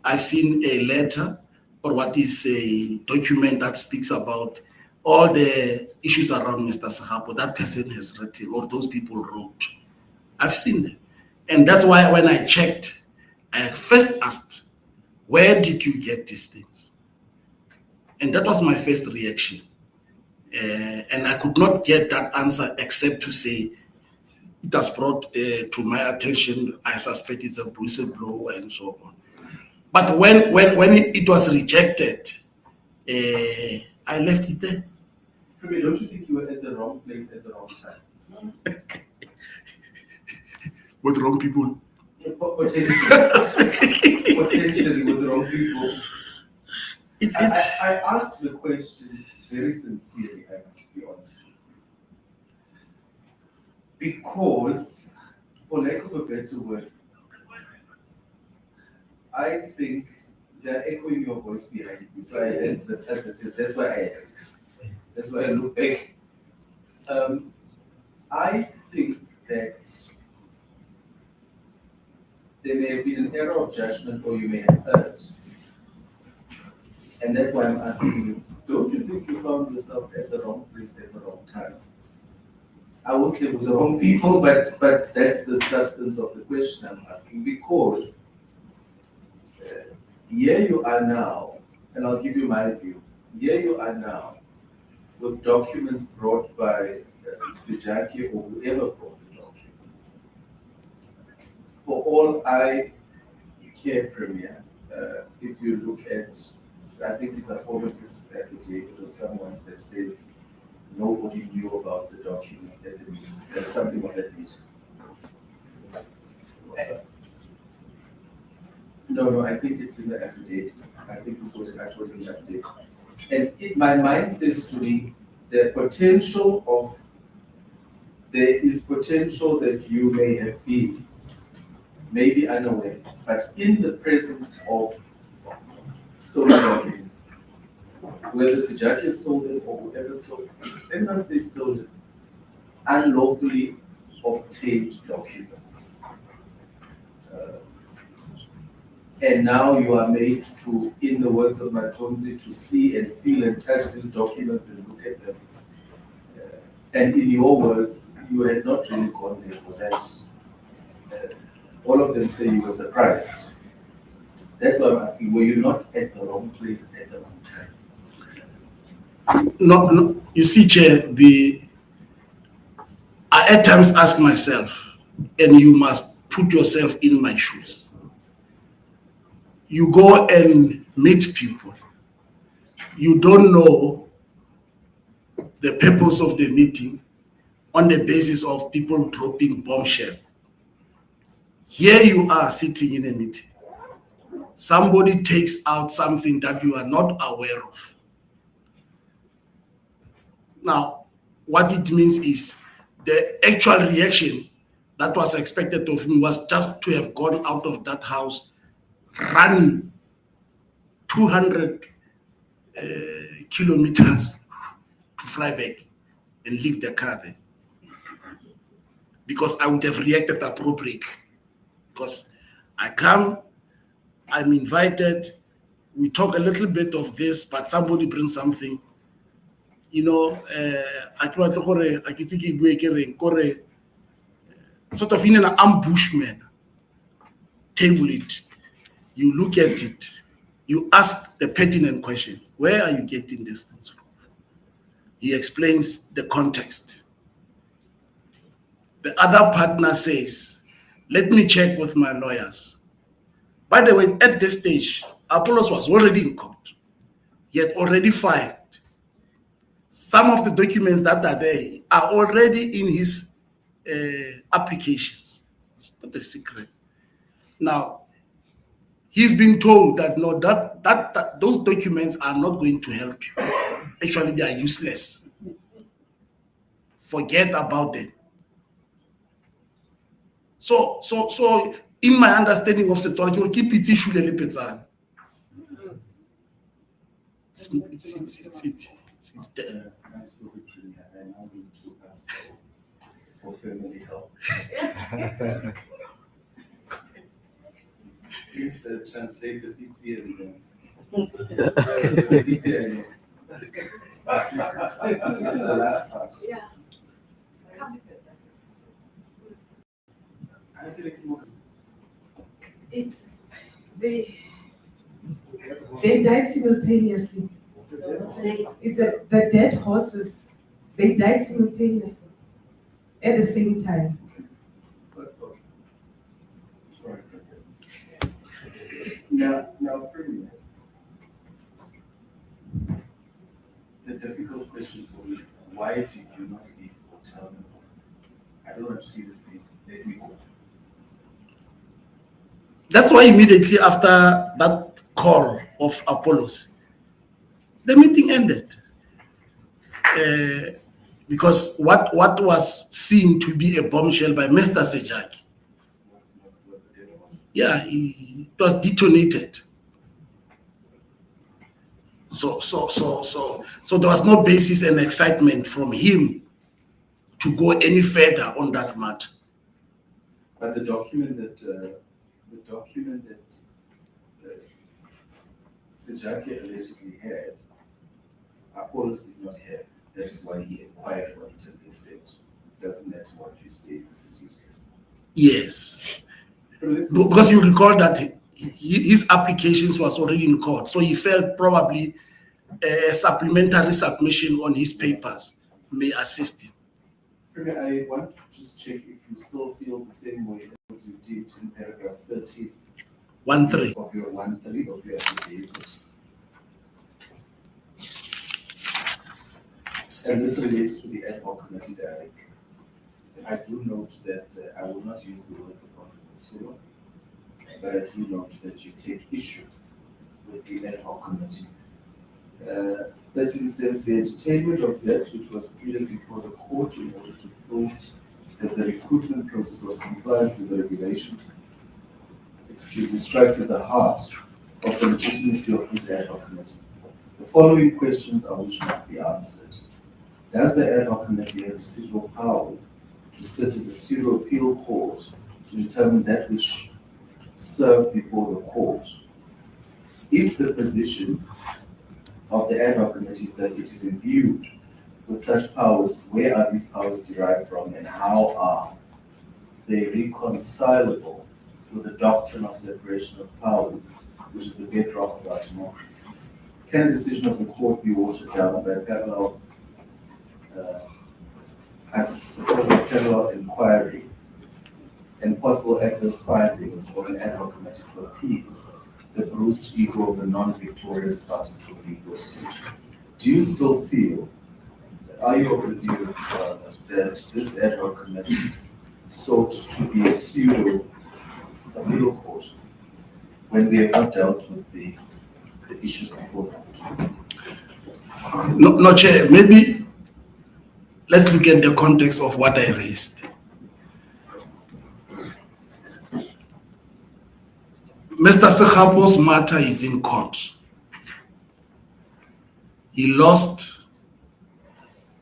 I've seen a letter, or what is a document that speaks about all the issues around Mr. Sahapo that person has written or those people wrote. I've seen them. And that's why when I checked, I first asked, where did you get these things? And that was my first reaction. And I could not get that answer except to say, it has brought to my attention, I suspect it's a whistleblower and so on. But when it was rejected, I left it there. Don't you think you were at the wrong place at the wrong time? With wrong people? Potentially with the wrong people. I asked the question very sincerely, I must be honest with you. Because, for lack of a better word, I think they're echoing your voice behind you. So I heard that's why I agree. That's why I look back. I think that there may have been an error of judgment, or you may have heard. And that's why I'm asking you, don't you think you found yourself at the wrong place at the wrong time? I won't say with the wrong people, but that's the substance of the question I'm asking, because here you are now, and I'll give you my view. Here you are now with documents brought by Sejake or whoever brought the documents. For all I here, Premier, if you look at, I think it's almost this affidavit or someone that says nobody knew about the documents at the ministry, that's something of that nature. No, I think it's in the affidavit. I think I saw it in the affidavit. And my mind says to me, there is potential that you may have been, maybe unaware, but in the presence of stolen documents, whether Sejaki stole them or whoever stole them, let me not say stolen, unlawfully obtained documents. And now you are made to, in the words of Matonzi, to see and feel and touch these documents and look at them. And in your words, you had not really gone there for that. All of them say you were surprised. That's why I'm asking, were you not at the wrong place at the wrong time? No, you see, Chair, I at times ask myself, and you must put yourself in my shoes. You go and meet people. You don't know the purpose of the meeting on the basis of people dropping bombshell. Here you are sitting in a meeting. Somebody takes out something that you are not aware of. Now, what it means is the actual reaction that was expected of him was just to have gone out of that house running 200 kilometers to Freiburg and leave the car there. Because I would have reacted appropriately. Because I come, I'm invited, we talk a little bit of this, but somebody brings something. You know, sort of in an ambushment, table it, you look at it, you ask the pertinent questions. Where are you getting these things from? He explains the context. The other partner says, let me check with my lawyers. By the way, at this stage, Apollos was already in court. He had already filed. Some of the documents that are there are already in his applications. It's not a secret. Now, he's been told that no, that those documents are not going to help you. Actually, they are useless. Forget about them. So in my understanding of situation, we'll keep it issue it's there. I'm so Premier, I now need to ask for family help. Please translate the pizza and the pizza and it's the last part. Yeah. I feel like more. It's they died simultaneously. It's the dead horses. They died simultaneously at the same time. Okay. All right. Now, Premier, the difficult question for me is why did you not leave or tell them? I don't want to see this things. Let me go. That's why immediately after that call of Apollos, the meeting ended. Because what was seen to be a bombshell by Mr. Sejaki, yeah, it was detonated. So there was no basis and excitement from him to go any further on that matter. But the document that Sejaki allegedly had, Apollos did not have. That is why he acquired what they said. Doesn't matter what you say, this is useless. Yes. Because you recall that his applications was already in court. So he felt probably a supplementary submission on his papers may assist him. Premier, I want to just check if you still feel the same way as you did in paragraph 13 1-3. Of your 1-3 of your affidavit. And this relates to the Ad Hoc Committee directly. I do note that I will not use the words upon Sula, but I do note that you take issue with the Ad Hoc Committee. 13 says the entertainment of that which was pleaded before the court in order to prove that the recruitment process was compliant with the regulations, strikes at the heart of the legitimacy of this Ad Hoc Committee. The following questions are which must be answered. Does the Ad Hoc Committee have residual powers to sit as a pseudo appeal court to determine that which served before the court? If the position of the Ad Hoc Committee is that it is imbued with such powers, where are these powers derived from and how are they reconcilable with the doctrine of separation of powers, which is the bedrock of our democracy? Can a decision of the court be watered down by parallel, I suppose, a parallel inquiry and possible adverse findings of an Ad Hoc Committee to appease the bruised ego of the non-victorious party to a legal suit? Do you still feel, are you of the view that this Ad Hoc Committee sought to be a pseudo appeal court when we have not dealt with the issues before the court? No, Chair, maybe let's look at the context of what I raised. Mr. Sekhapo's matter is in court. He lost,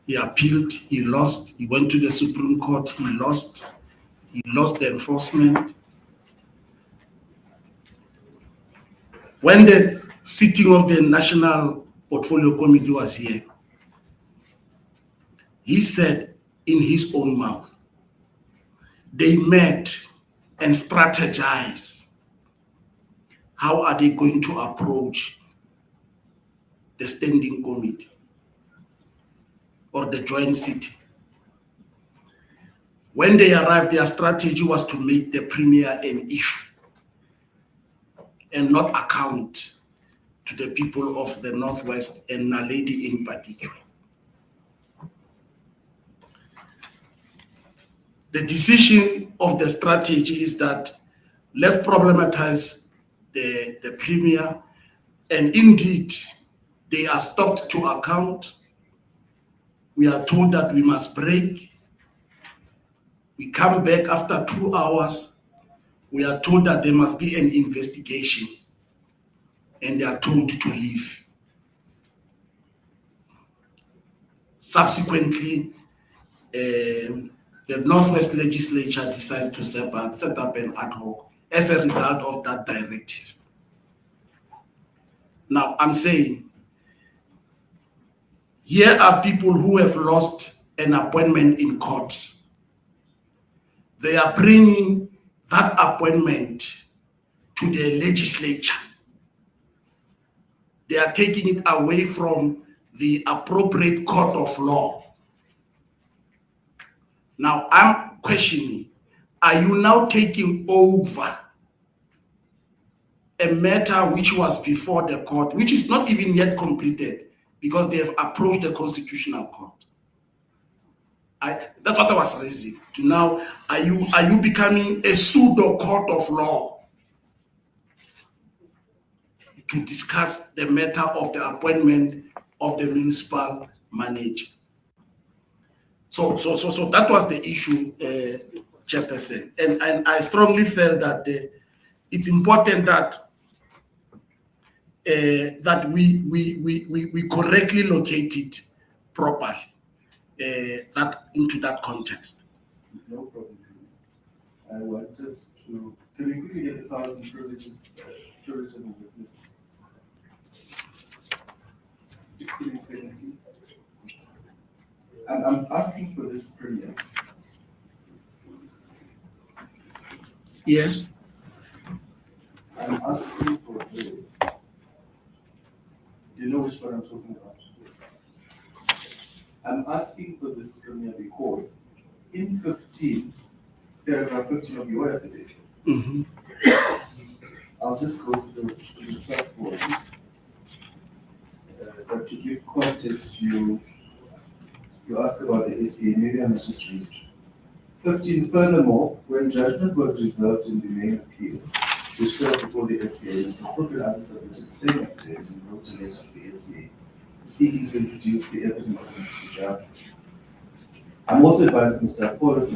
he appealed, he lost, he went to the Supreme Court, he lost the enforcement. When the sitting of the National Portfolio Committee was here, he said in his own mouth, they met and strategized. How are they going to approach the standing committee or the joint sitting? When they arrived, their strategy was to make the premier an issue and not account to the people of the Northwest and Naledi in particular. The decision of the strategy is that let's problematize the premier, and indeed, they are stopped to account. We are told that we must break. We come back after 2 hours. We are told that there must be an investigation, and they are told to leave. Subsequently, the Northwest Legislature decides to set up an ad hoc as a result of that directive. Now, I'm saying, here are people who have lost an appointment in court. They are bringing that appointment to the legislature. They are taking it away from the appropriate court of law. Now, I'm questioning, are you now taking over a matter which was before the court, which is not even yet completed because they have approached the Constitutional Court? That's what I was raising. To now, are you becoming a pseudo court of law to discuss the matter of the appointment of the municipal manager? So that was the issue, Chairperson, and I strongly felt that it's important that that we correctly locate it properly, that into that context. No problem. I want us to, can we quickly get the powers and privileges, privilege of the witness? 16 and 17. I'm asking for this premier. Yes. I'm asking for this. You know which one I'm talking about? I'm asking for this premier because in 15, paragraph 15 of your affidavit, I'll I'll just go to the sub-points. But to give context, you asked about the SCA, maybe I must just read it. 15, furthermore, when judgment was reserved in the main appeal, the sheriff before the SCA, Mr. Crook and others submitted the same affidavit and wrote a letter to the SCA, seeking to introduce the evidence of Mr. Sijaki. I'm also advising Mr. Apollos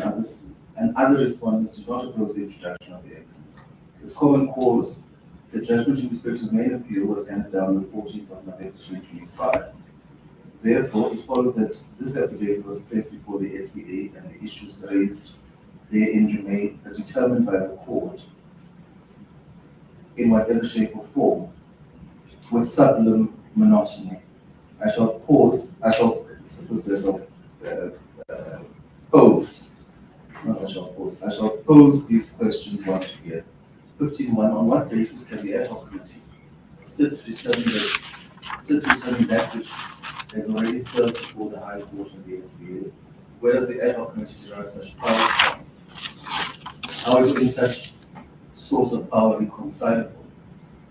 and other respondents to not oppose the introduction of the evidence. As common cause, the judgment in respect to the main appeal was handed down on the 14th of November 2025. Therefore, it follows that this affidavit was placed before the SCA and the issues raised therein remain determined by the court in whatever shape or form, with sublime monotony. I shall pose these questions once again. 15.1. On what basis can the Ad Hoc Committee sit to determine that which has already served before the High Court and the SCA? Where does the Ad Hoc Committee derive such power from? How is any such source of power reconcilable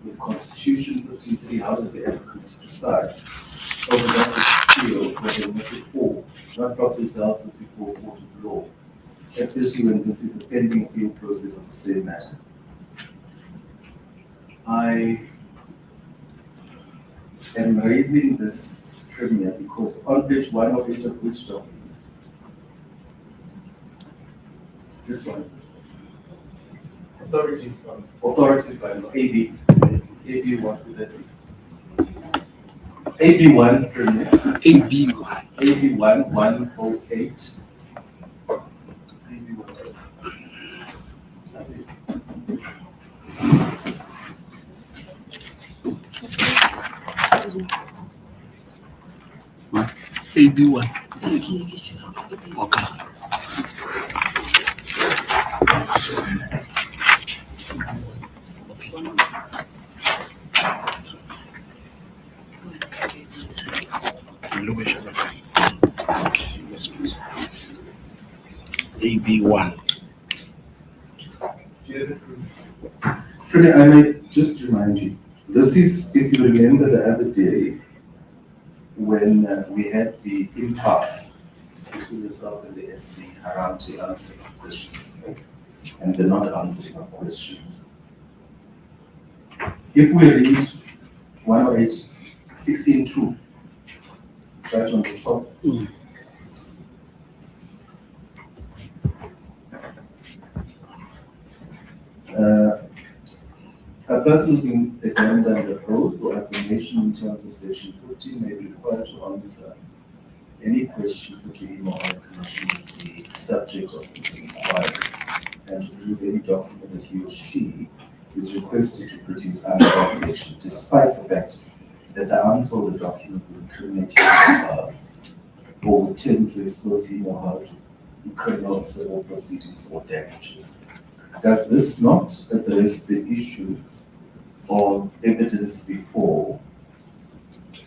with the Constitution? 15.3. How does the Ad Hoc Committee decide over that which feels whether it or not properly dealt with before a court of law, especially when this is a pending appeal process of the same matter? I am raising this premier because on page 108 of which document? This one. Authorities by law. AB. AB, what would that be? AB1 premier. AB1. AB1 108. AB1. That's it. AB1. Okay. Okay, let's see. AB1. Premier, I may just remind you, this is, if you remember the other day, when we had the impasse between yourself and the SC around the answering of questions and the not answering of questions. If we read 108, 16.2, it's right on the top. A person who's been examined under oath or affirmation in terms of section 15 may be required to answer any question put to him or her in connection with the subject of the inquiry and to produce any document that he or she is requested to produce under that section, despite the fact that the answer of the document would incriminate him or her or would tend to expose him or her to criminal civil proceedings or damages. Does this not address the issue of evidence before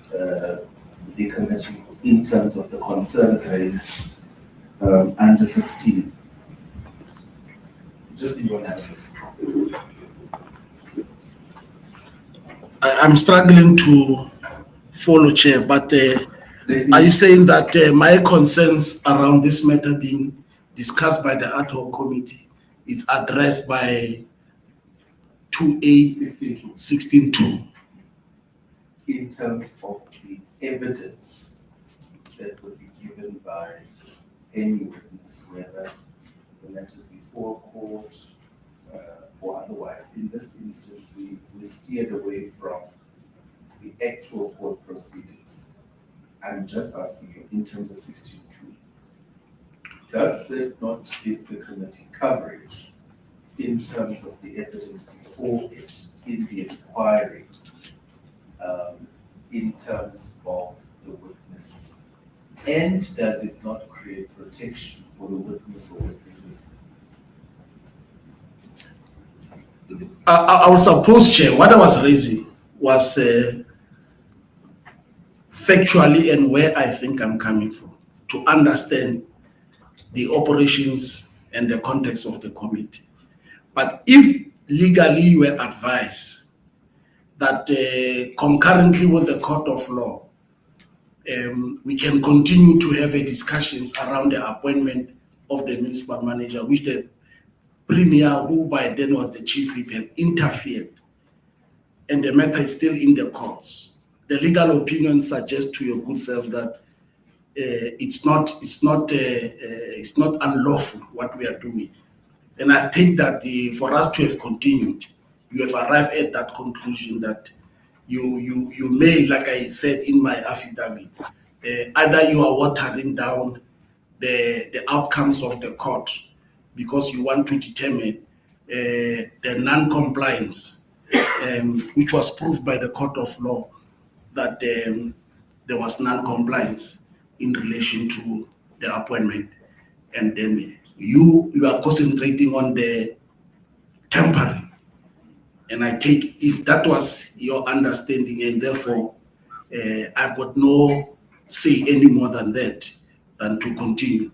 the committee in terms of the concerns raised under 15? Just in your analysis. I'm struggling to follow, Chair, but are you saying that my concerns around this matter being discussed by the Ad Hoc Committee is addressed by 2A 16.2? In terms of the evidence that would be given by any witness, whether the matter is before court or otherwise. In this instance, we steered away from the actual court proceedings. I'm just asking you in terms of 16.2, does that not give the committee coverage in terms of the evidence before it in the inquiry, in terms of the witness? And does it not create protection for the witness or witnesses? I would suppose, Chair, what I was raising was factually and where I think I'm coming from, to understand the operations and the context of the committee. But if legally you were advised that concurrently with the court of law, we can continue to have discussions around the appointment of the municipal manager, which the premier, who by then was the chief whip, had interfered, and the matter is still in the courts. The legal opinion suggests to your good self that it's not unlawful what we are doing, and I think that for us to have continued, you have arrived at that conclusion that you may, like I said in my affidavit, either you are watering down the outcomes of the court because you want to determine the non-compliance, which was proved by the court of law that there was non-compliance in relation to the appointment, and then you are concentrating on the temporary. And I take, if that was your understanding, and therefore I've got no say any more than that, than to continue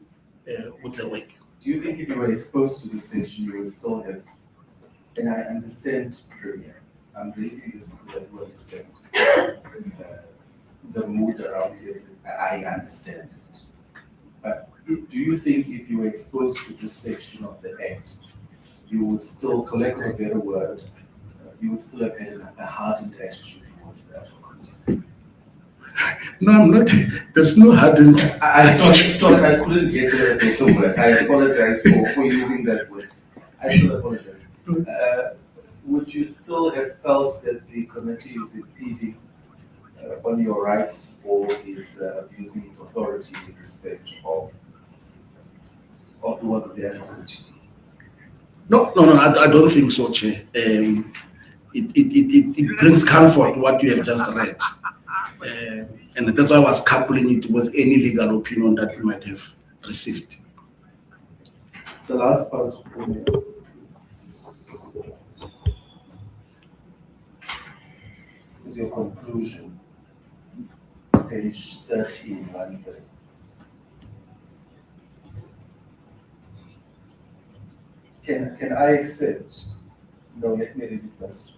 with the work. Do you think if you were exposed to this section, you would still have, and I understand, Premier, I'm raising this because I do understand the mood around it, I understand it. But do you think if you were exposed to this section of the Act, you would still, for lack of a better word, you would still have had a hardened attitude towards that? No, I'm not. There's no hardened. I thought I couldn't get a better word. I apologize for using that word. I still apologize. Would you still have felt that the committee is impeding on your rights or is abusing its authority in respect of the work of the Ad Hoc Committee? No, I don't think so, Chair. It brings comfort what you have just read. And that's why I was coupling it with any legal opinion that we might have received. The last part is your conclusion, page 13, line 3. Can I accept? No, let me read it first.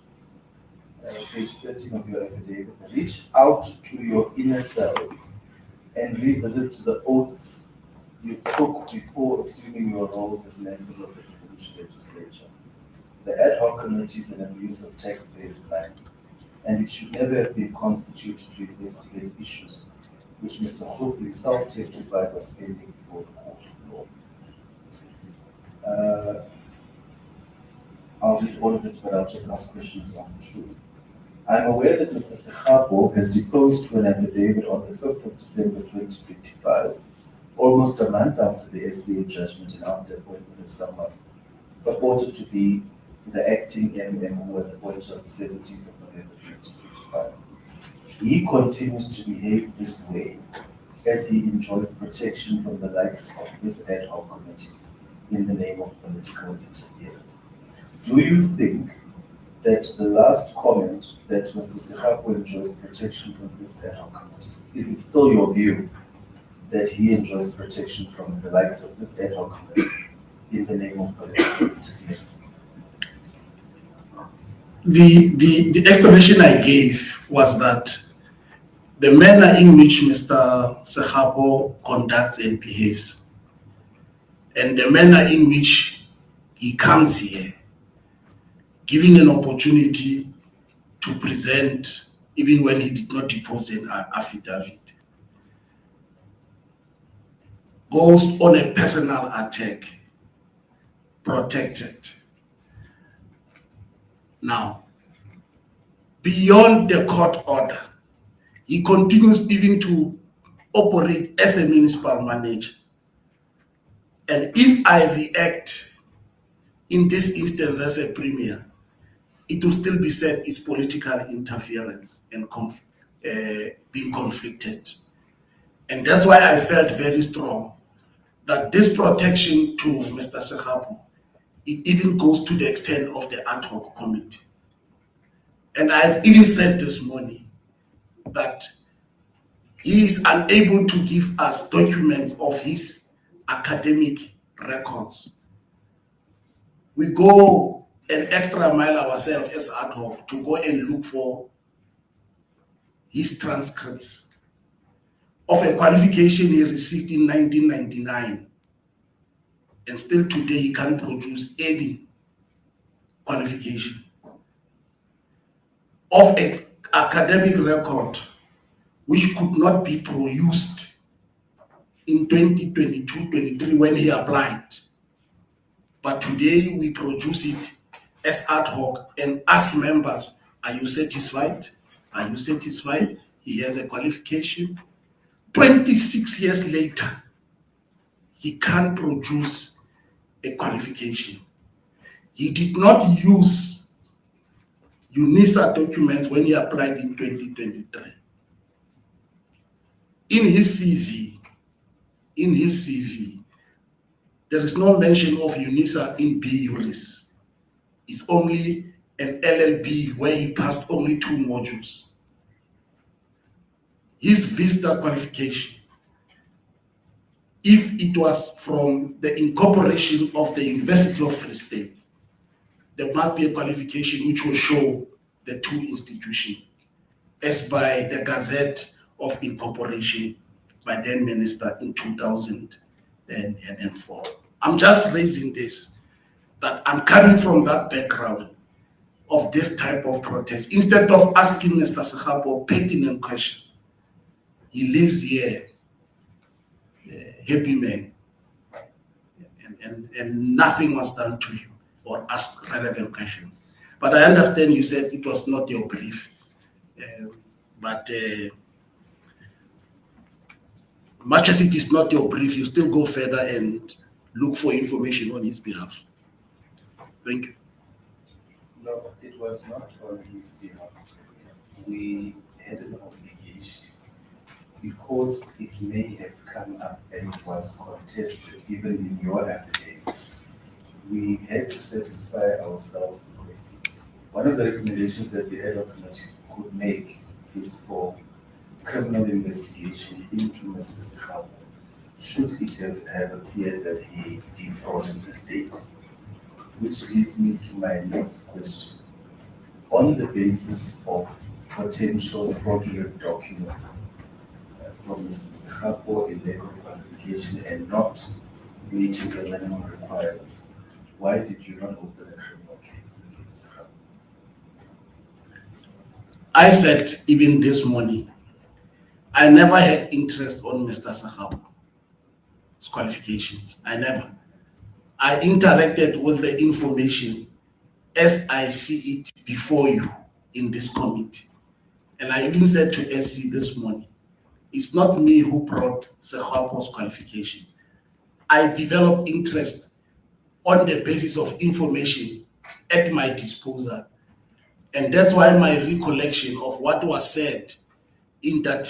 Page 13 of your affidavit. Reach out to your inner selves and revisit the oaths you took before assuming your roles as members of the provincial legislature. The Ad Hoc Committee is an abuse of taxpayers' money, and it should never have been constituted to investigate issues which Mr. Hope himself testified was pending before the court of law. I'll read all of it, but I'll just ask questions on 2. I'm aware that Mr. Sekhapo has deposed to an affidavit on the 5th of December 2025, almost a month after the SCA judgment and after appointment of someone purported to be the acting MM who was appointed on the 17th of November 2025. He continues to behave this way as he enjoys protection from the likes of this Ad Hoc Committee in the name of political interference. Do you think that the last comment that Mr. Sekhapo enjoys protection from this Ad Hoc Committee, is it still your view that he enjoys protection from the likes of this Ad Hoc Committee in the name of political interference? The explanation I gave was that the manner in which Mr. Sekhapo conducts and behaves, and the manner in which he comes here, giving an opportunity to present, even when he did not depose an affidavit, goes on a personal attack, protected. Now, beyond the court order, he continues even to operate as a municipal manager. And if I react in this instance as a premier, it will still be said it's political interference and being conflicted. And that's why I felt very strong that this protection to Mr. Sekhapo, it even goes to the extent of the Ad Hoc Committee. And I've even said this morning that he is unable to give us documents of his academic records. We go an extra mile ourselves as ad hoc to go and look for his transcripts of a qualification he received in 1999. And still today he can't produce any qualification of an academic record which could not be produced in 2022-23 when he applied. But today we produce it as ad hoc and ask members, are you satisfied? Are you satisfied? He has a qualification. 26 years later, he can't produce a qualification. He did not use UNISA documents when he applied in 2023. In his CV, there is no mention of UNISA in B Juris. It's only an LLB where he passed only 2 modules. His VISTA qualification, if it was from the incorporation of the University of Free State, there must be a qualification which will show the 2 institutions, as by the Gazette of Incorporation by then Minister in 2004. I'm just raising this, that I'm coming from that background of this type of protection. Instead of asking Mr. Sekhapo pertinent questions, he lives here, happy man, and nothing was done to you or asked relevant questions. But I understand you said it was not your brief. Much as it is not your brief, you still go further and look for information on his behalf. Thank you. No, it was not on his behalf. We had an obligation because it may have come up and it was contested even in your affidavit. We had to satisfy ourselves because one of the recommendations that the Ad Hoc Committee could make is for criminal investigation into Mr. Sekhapo, should it have appeared that he defrauded the state. Which leads me to my next question. On the basis of potential fraudulent documents from Mr. Sekhapo, a lack of qualification and not meeting the minimum requirements, why did you not open a criminal case against Sekhapo? I said even this morning, I never had interest on Mr. Sekhapo's qualifications. I never. I interacted with the information as I see it before you in this committee. And I even said to SC this morning, it's not me who brought Sekhapo's qualification. I developed interest on the basis of information at my disposal. And that's why my recollection of what was said in that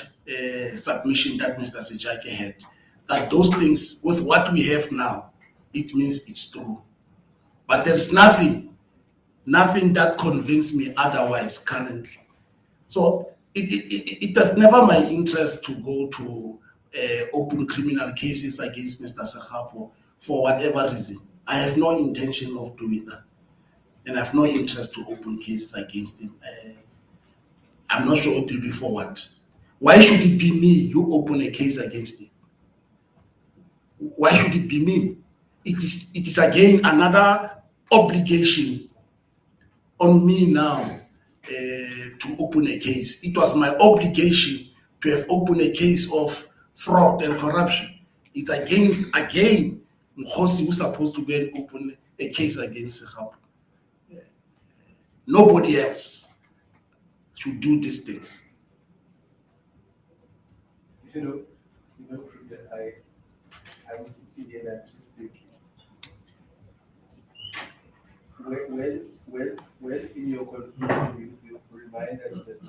submission that Mr. Sejake had, that those things, with what we have now, it means it's true. But there's nothing that convinced me otherwise currently. So it was never my interest to go to open criminal cases against Mr. Sekhapo for whatever reason. I have no intention of doing that. And I have no interest to open cases against him. I'm not sure it will be for what. Why should it be me who open a case against him? Why should it be me? It is again another obligation on me now to open a case. It was my obligation to have opened a case of fraud and corruption. It's against, again, Mkhosi who's supposed to go and open a case against Sekhapo. Nobody else should do these things. You know, I'm sitting here and I'm just thinking, well, in your conclusion, you remind us that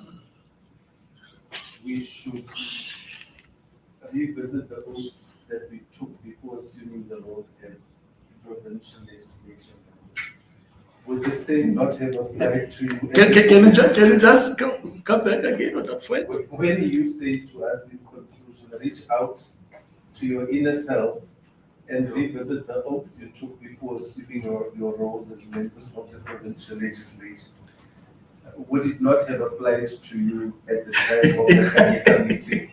we should revisit the oaths that we took before assuming the roles as provincial legislation. Would the same not have applied to you? Can you just come back again on that point? When you say to us in conclusion, reach out to your inner self And revisit the oaths you took before assuming your roles as members of the provincial legislature. Would it not have applied to you at the time of the council meeting?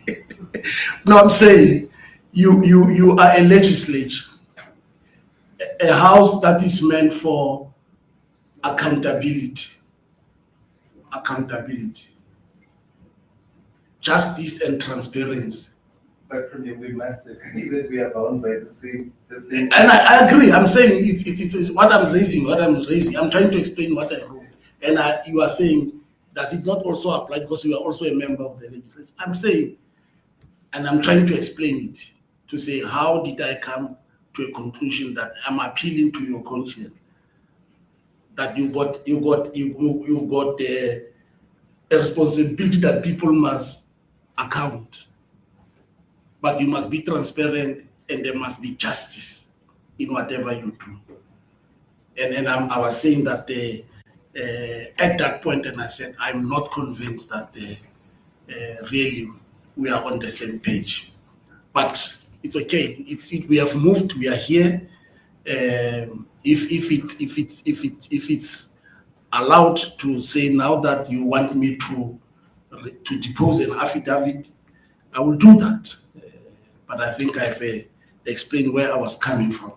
No, I'm saying you are a legislature, a house that is meant for accountability, justice and transparency. But Premier, we must agree that we are bound by the same. And I agree. I'm saying it's what I'm raising. I'm trying to explain what I wrote. And you are saying, does it not also apply because you are also a member of the legislature? I'm saying, and I'm trying to explain it, to say, how did I come to a conclusion that I'm appealing to your conscience? That you've got a responsibility that people must account. But you must be transparent and there must be justice in whatever you do. And I was saying that at that point, and I said, I'm not convinced that really we are on the same page. But it's okay. We have moved. We are here. If it's allowed to say now that you want me to depose an affidavit, I will do that. But I think I've explained where I was coming from.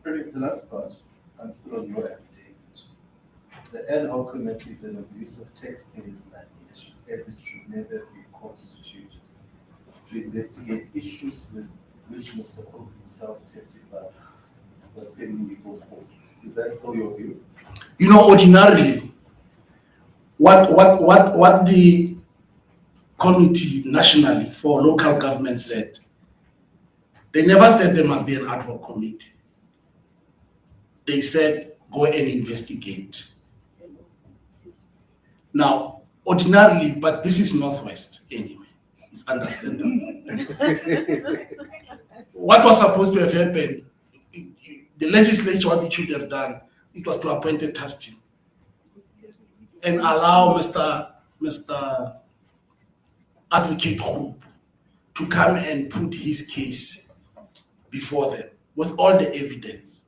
The last part, I'm still on your affidavit. The Ad Hoc Committee is an abuse of taxpayers' money, as it should never be constituted, to investigate issues with which Mr. Cook himself testified was pending before court. Is that still your view? You know, ordinarily, what the committee nationally for local government said, they never said there must be an ad hoc committee. They said, go and investigate. Now, ordinarily, but this is Northwest anyway, it's understandable. What was supposed to have happened, the legislature, what it should have done, it was to appoint a task team and allow Mr. Advocate Group to come and put his case before them with all the evidence,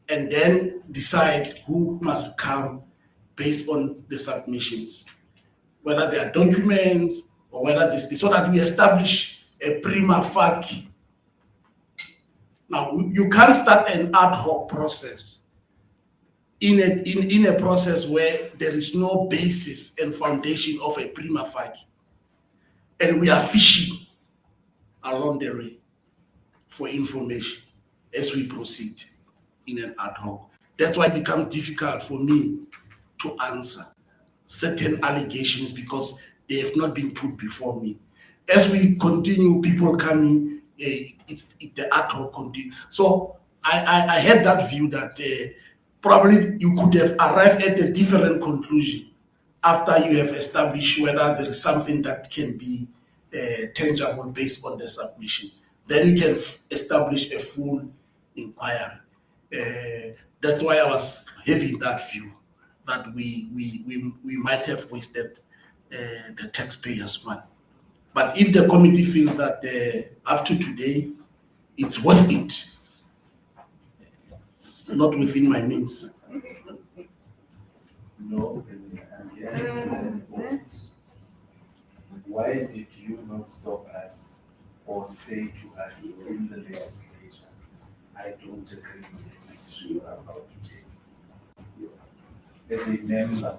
and then decide who must come based on the submissions, whether they are documents or whether this, so that we establish a prima facie. Now, you can't start an ad hoc process in a process where there is no basis and foundation of a prima facie, and we are fishing along the way for information as we proceed in an ad hoc. That's why it becomes difficult for me to answer certain allegations because they have not been put before me. As we continue, people coming, the ad hoc continue. So I had that view that probably you could have arrived at a different conclusion after you have established whether there is something that can be tangible based on the submission. Then you can establish a full inquiry. That's why I was having that view that we might have wasted the taxpayers' money. But if the committee feels that up to today, it's worth it, it's not within my means. No, I'm getting to the point. Why did you not stop us or say to us in the legislature, I don't agree with the decision you are about to take? As a member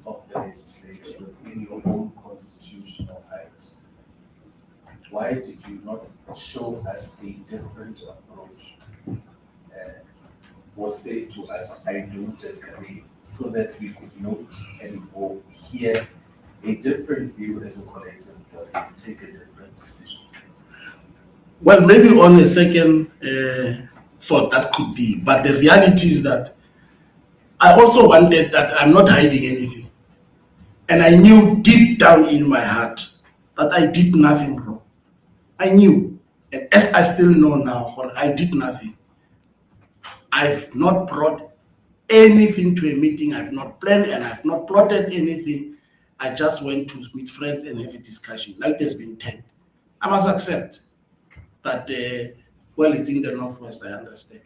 of the legislature within your own constitutional right, why did you not show us a different approach or say to us, I don't agree, so that we could note and or hear a different view as a collective body and take a different decision? Well, maybe on a second thought that could be, but the reality is that I also wanted that I'm not hiding anything. And I knew deep down in my heart that I did nothing wrong. I knew, and as I still know now, I did nothing. I've not brought anything to a meeting. I've not planned and I've not plotted anything. I just went to meet friends and have a discussion. Like there's been 10. I must accept that Well, it's in the Northwest, I understand.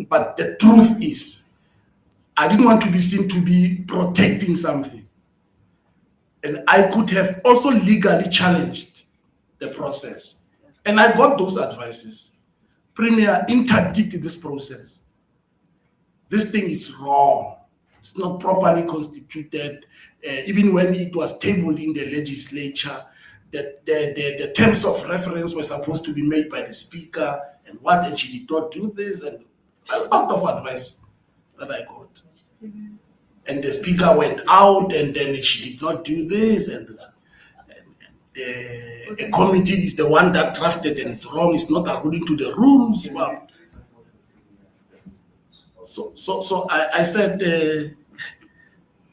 But the truth is, I didn't want to be seen to be protecting something. And I could have also legally challenged the process. And I got those advices. Premier, interdict this process. This thing is wrong. It's not properly constituted. Even when it was tabled in the legislature, the terms of reference were supposed to be made by the speaker and she did not do this, and a lot of advice that I got. And the speaker went out, and then she did not do this, and a committee is the one that drafted, and it's wrong. It's not according to the rules. Well, so I said,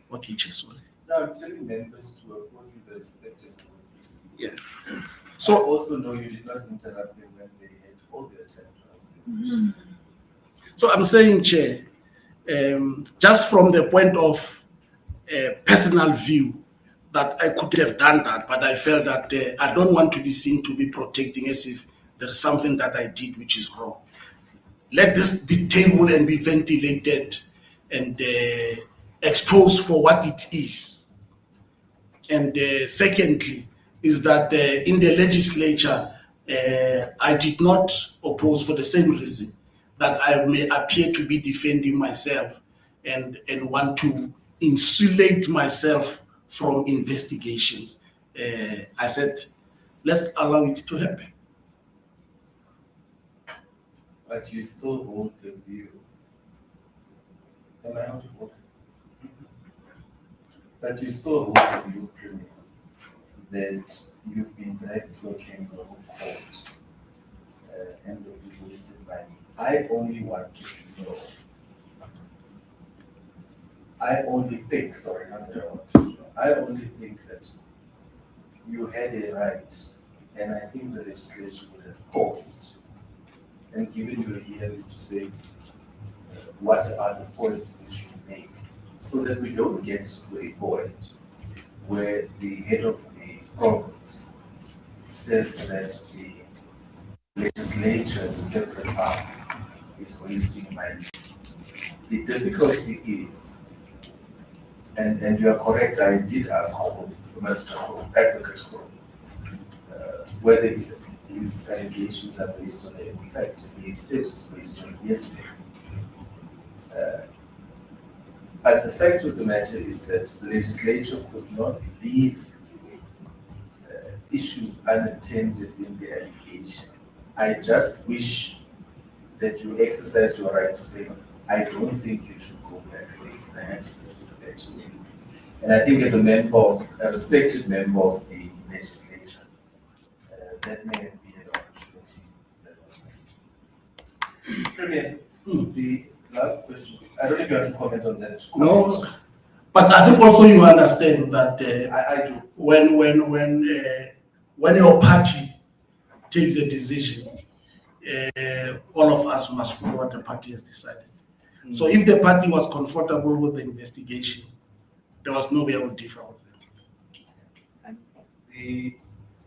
what teacher, sorry. Now, telling members to afford you the respect is not easy. Yes. So I So, also know you did not interrupt them when they had all their time to ask the questions. so I'm saying, Chair, just from the point of personal view, that I could have done that, but I felt that I don't want to be seen to be protecting as if there is something that I did which is wrong. Let this be tabled and be ventilated and exposed for what it is. And secondly, is that in the legislature, I did not oppose for the same reason, that I may appear to be defending myself and want to insulate myself from investigations. I said, let's allow it to happen. But you still hold the view. Am I out of order? But you still hold the view, Premier, that you've been dragged to a kangaroo court and that you've wasted money. I only wanted to know. I only think, sorry, not that I wanted to know. I only think that you had a right, and I think the legislature would have paused and given you a hearing to say what are the points we should make, so that we don't get to a point where the head of the province says that the legislature as a separate arm is wasting money. The difficulty is, and you are correct, I did ask Mr. Advocate whether his allegations are based on a fact. He said it's based on hearsay. But the fact of the matter is that the legislature could not leave issues unattended in the allegation. I just wish that you exercise your right to say, I don't think you should go that way. Perhaps this is a better way. And I think as a respected member of the legislature, that may have been an opportunity that was missed. Premier, the last question, I don't know if you have to comment on that. No, but I think also you understand that I do. when your party takes a decision, all of us must follow what the party has decided. So if the party was comfortable with the investigation, there was no way I would differ with them.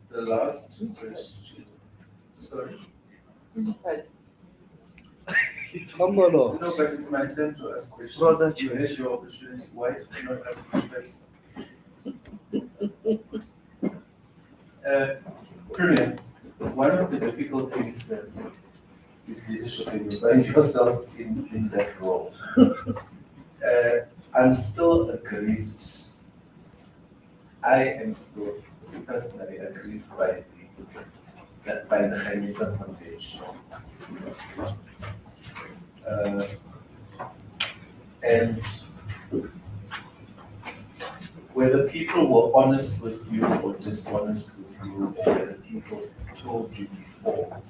The last question, sorry. No, but it's my turn to ask questions. Brother, you had your opportunity. Why did you not ask much better? Premier, one of the difficult things is leadership, and you find yourself in that role. I'm still aggrieved. I am still personally aggrieved by the Khanisa Convention. And whether people were honest with you or dishonest with you, or whether people told you before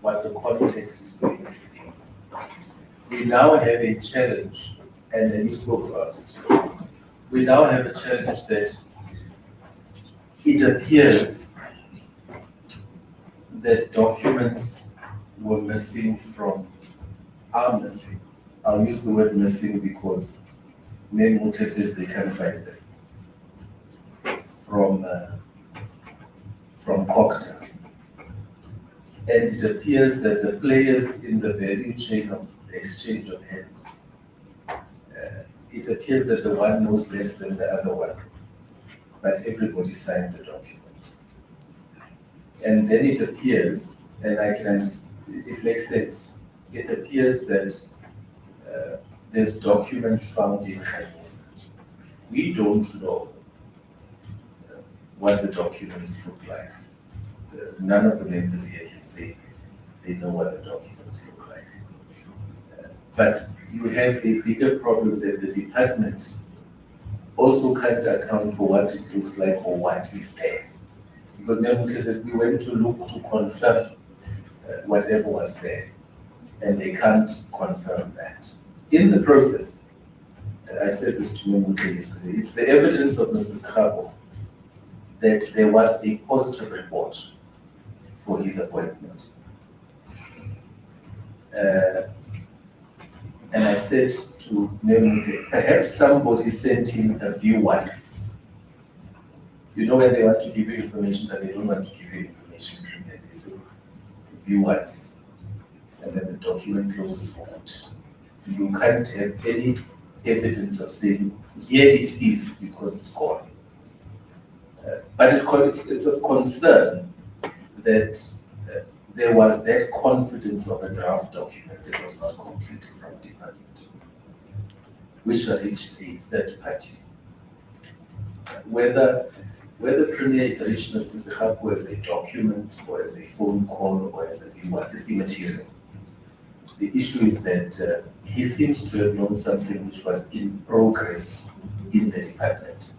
what the context is going to be, we now have a challenge, and you spoke about it. We now have a challenge that it appears that documents were missing are missing. I'll use the word missing because Memote says they can't find them. From Cocta. And it appears that the players in the value chain of exchange of heads, it appears that the one knows less than the other one, but everybody signed the document. And then it appears, and I can understand, it makes sense, it appears that there's documents found in Khanisa. We don't know what the documents look like. None of the members here can say they know what the documents look like. But you have a bigger problem that the department also can't account for what it looks like or what is there. Because Nyamuke says we went to look to confirm whatever was there, and they can't confirm that. In the process, I said this to Nyamuke yesterday, it's the evidence of Mrs. Khabo that there was a positive report for his appointment. And I said to Nyamuke, perhaps somebody sent him a view once. You know when they want to give you information, but they don't want to give you information, and they say, view once, and then the document closes for good. You can't have any evidence of saying, here it is, because it's gone. But it's of concern that there was that confidence of a draft document that was not completed from the department, which reached a third party. Whether Premier it reached Mr. Sekhapu as a document or as a phone call or as a viewer is immaterial. The issue is that he seems to have known something which was in progress in the department.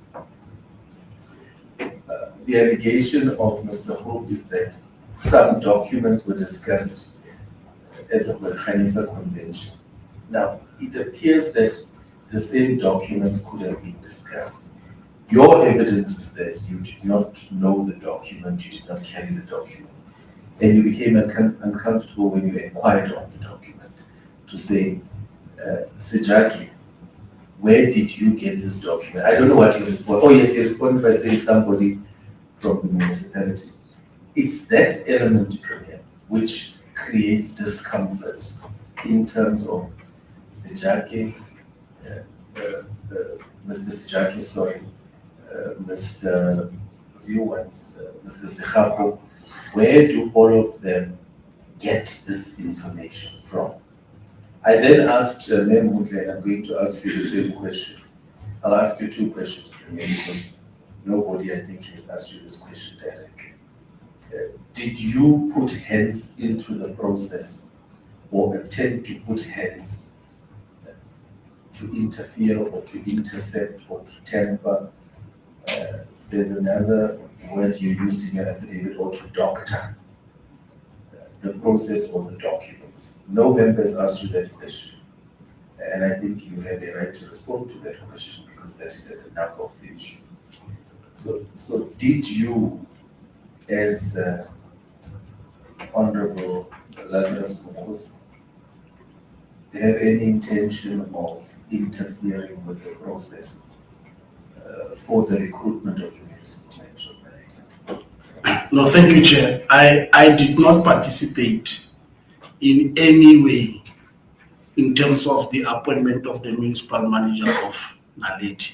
The allegation of Mr. Hope is that some documents were discussed at the Khanisa Convention. Now, it appears that the same documents could have been discussed. Your evidence is that you did not know the document, you did not carry the document, and you became uncomfortable when you inquired on the document to say, Sejaki, where did you get this document? I don't know what he responded. Oh yes, he responded by saying somebody from the municipality. It's that element, Premier, which creates discomfort in terms of Sejaki, Mr. Sejaki, sorry, Mr. Viewans, Mr. Sekhapo, where do all of them get this information from? I then asked Mem Mutle, and I'm going to ask you the same question. I'll ask you two questions, Premier, because nobody, I think, has asked you this question directly. Did you put hands into the process or attempt to put hands to interfere or to intercept or to tamper? There's another word you used in your affidavit, or to doctor the process or the documents. No members asked you that question. And I think you have a right to respond to that question because that is at the nub of the issue. So did you, as Honorable Lazarus Mukhosi, have any intention of interfering with the process for the recruitment of the municipal manager of Maleta? No, thank you, Chair. I did not participate in any way in terms of the appointment of the municipal manager of Naledi.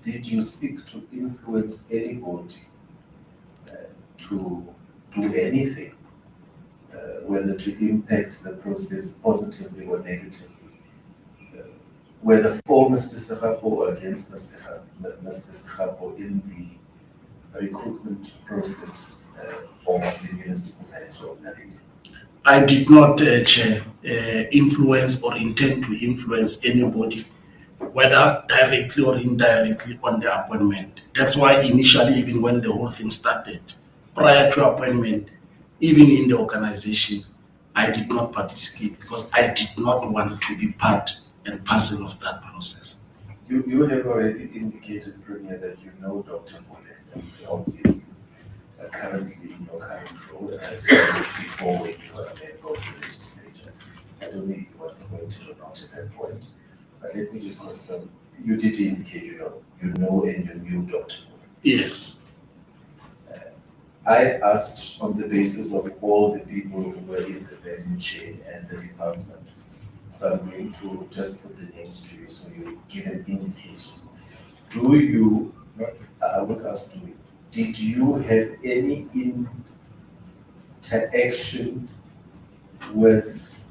Did you seek to influence anybody to do anything, whether to impact the process positively or negatively, whether for Mr. Sekhapo or against Mr. Sekhapo in the recruitment process of the municipal manager of Naledi? I did not, Chair, influence or intend to influence anybody, whether directly or indirectly, on the appointment. That's why initially, even when the whole thing started, prior to appointment, even in the organization, I did not participate because I did not want to be part and parcel of that process. You have already indicated, Premier, that you know Dr. Mole, obviously, currently in your current role, and I saw you before when you were a member of the legislature. I don't know if it was appointed or not at that point, but let me just confirm. You did indicate you know and you knew Dr. Mole. Yes. I asked on the basis of all the people who were in the value chain at the department. So I'm going to just put the names to you so you give an indication. Do you, I would ask you, did you have any interaction with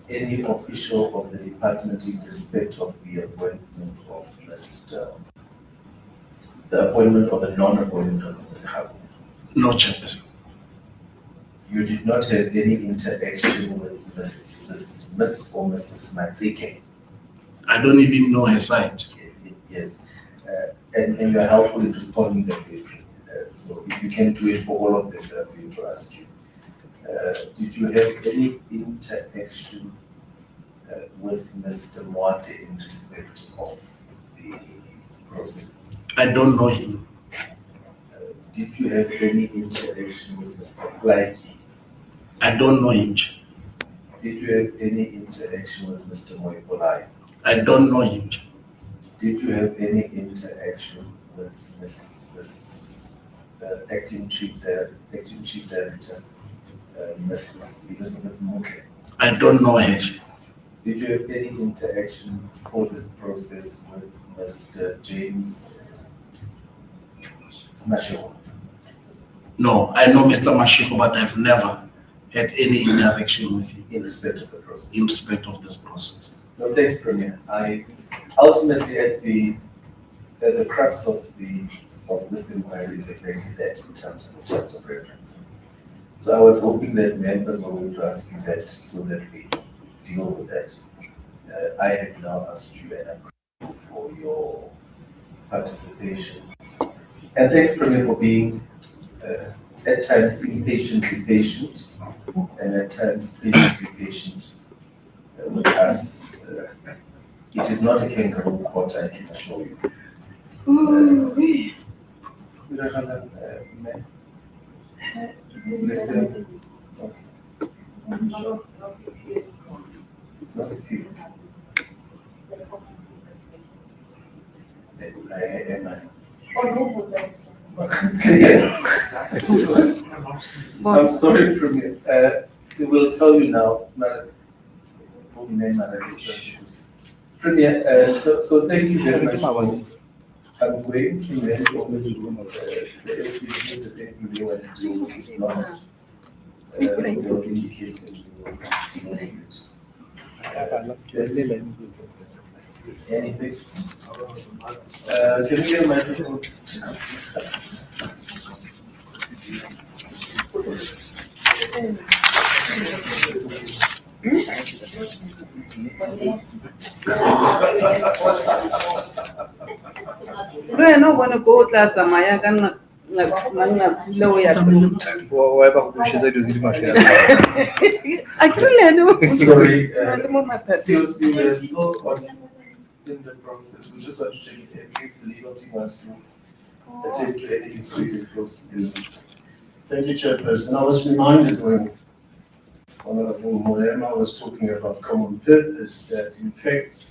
any official of the department in respect of the appointment of the appointment or the non-appointment of Mr. Sahab? No, Chairperson. You did not have any interaction with Miss or Mrs. Matsike? I don't even know her side. Yes. And you are helpful in responding that way. So if you can do it for all of them, I'm going to ask you. Did you have any interaction with Mr. Mwate in respect of the process? I don't know him. Did you have any interaction with Mr. Blakey? I don't know him. Did you have any interaction with Mr. Moipolai? I don't know him. Did you have any interaction with Mrs. Acting Chief Director, Mrs. Elizabeth Mutle? I don't know her. Did you have any interaction for this process with Mr. James Mashiko? No, I know Mr. Mashiko, but I've never had any interaction with him In respect of the process? in respect of this process. No, thanks, Premier. I ultimately at the crux of this inquiry is exactly that in terms of reference. So I was hoping that members were going to ask you that so that we deal with that. I have now asked you and I'm grateful for your participation. And thanks, Premier, for being at times impatiently patient and at times patiently patient with us. It is not a kangaroo court, I can assure you. Listen. Okay. No security. I'm sorry, Premier. We will tell you now, Premier, so thank you very much. I'm going to hand over to the SCDs as they want to do with now. Will indicate and we will deal with it. Anything? Can we get a microphone? No want to go to Zamaya can I can't know. Sorry, COC, we're still in the process. We just want to check if the legal team wants to attend to anything so we can close. Thank you, Chairperson. I was reminded when Honorable Moema was talking about common purpose that in fact,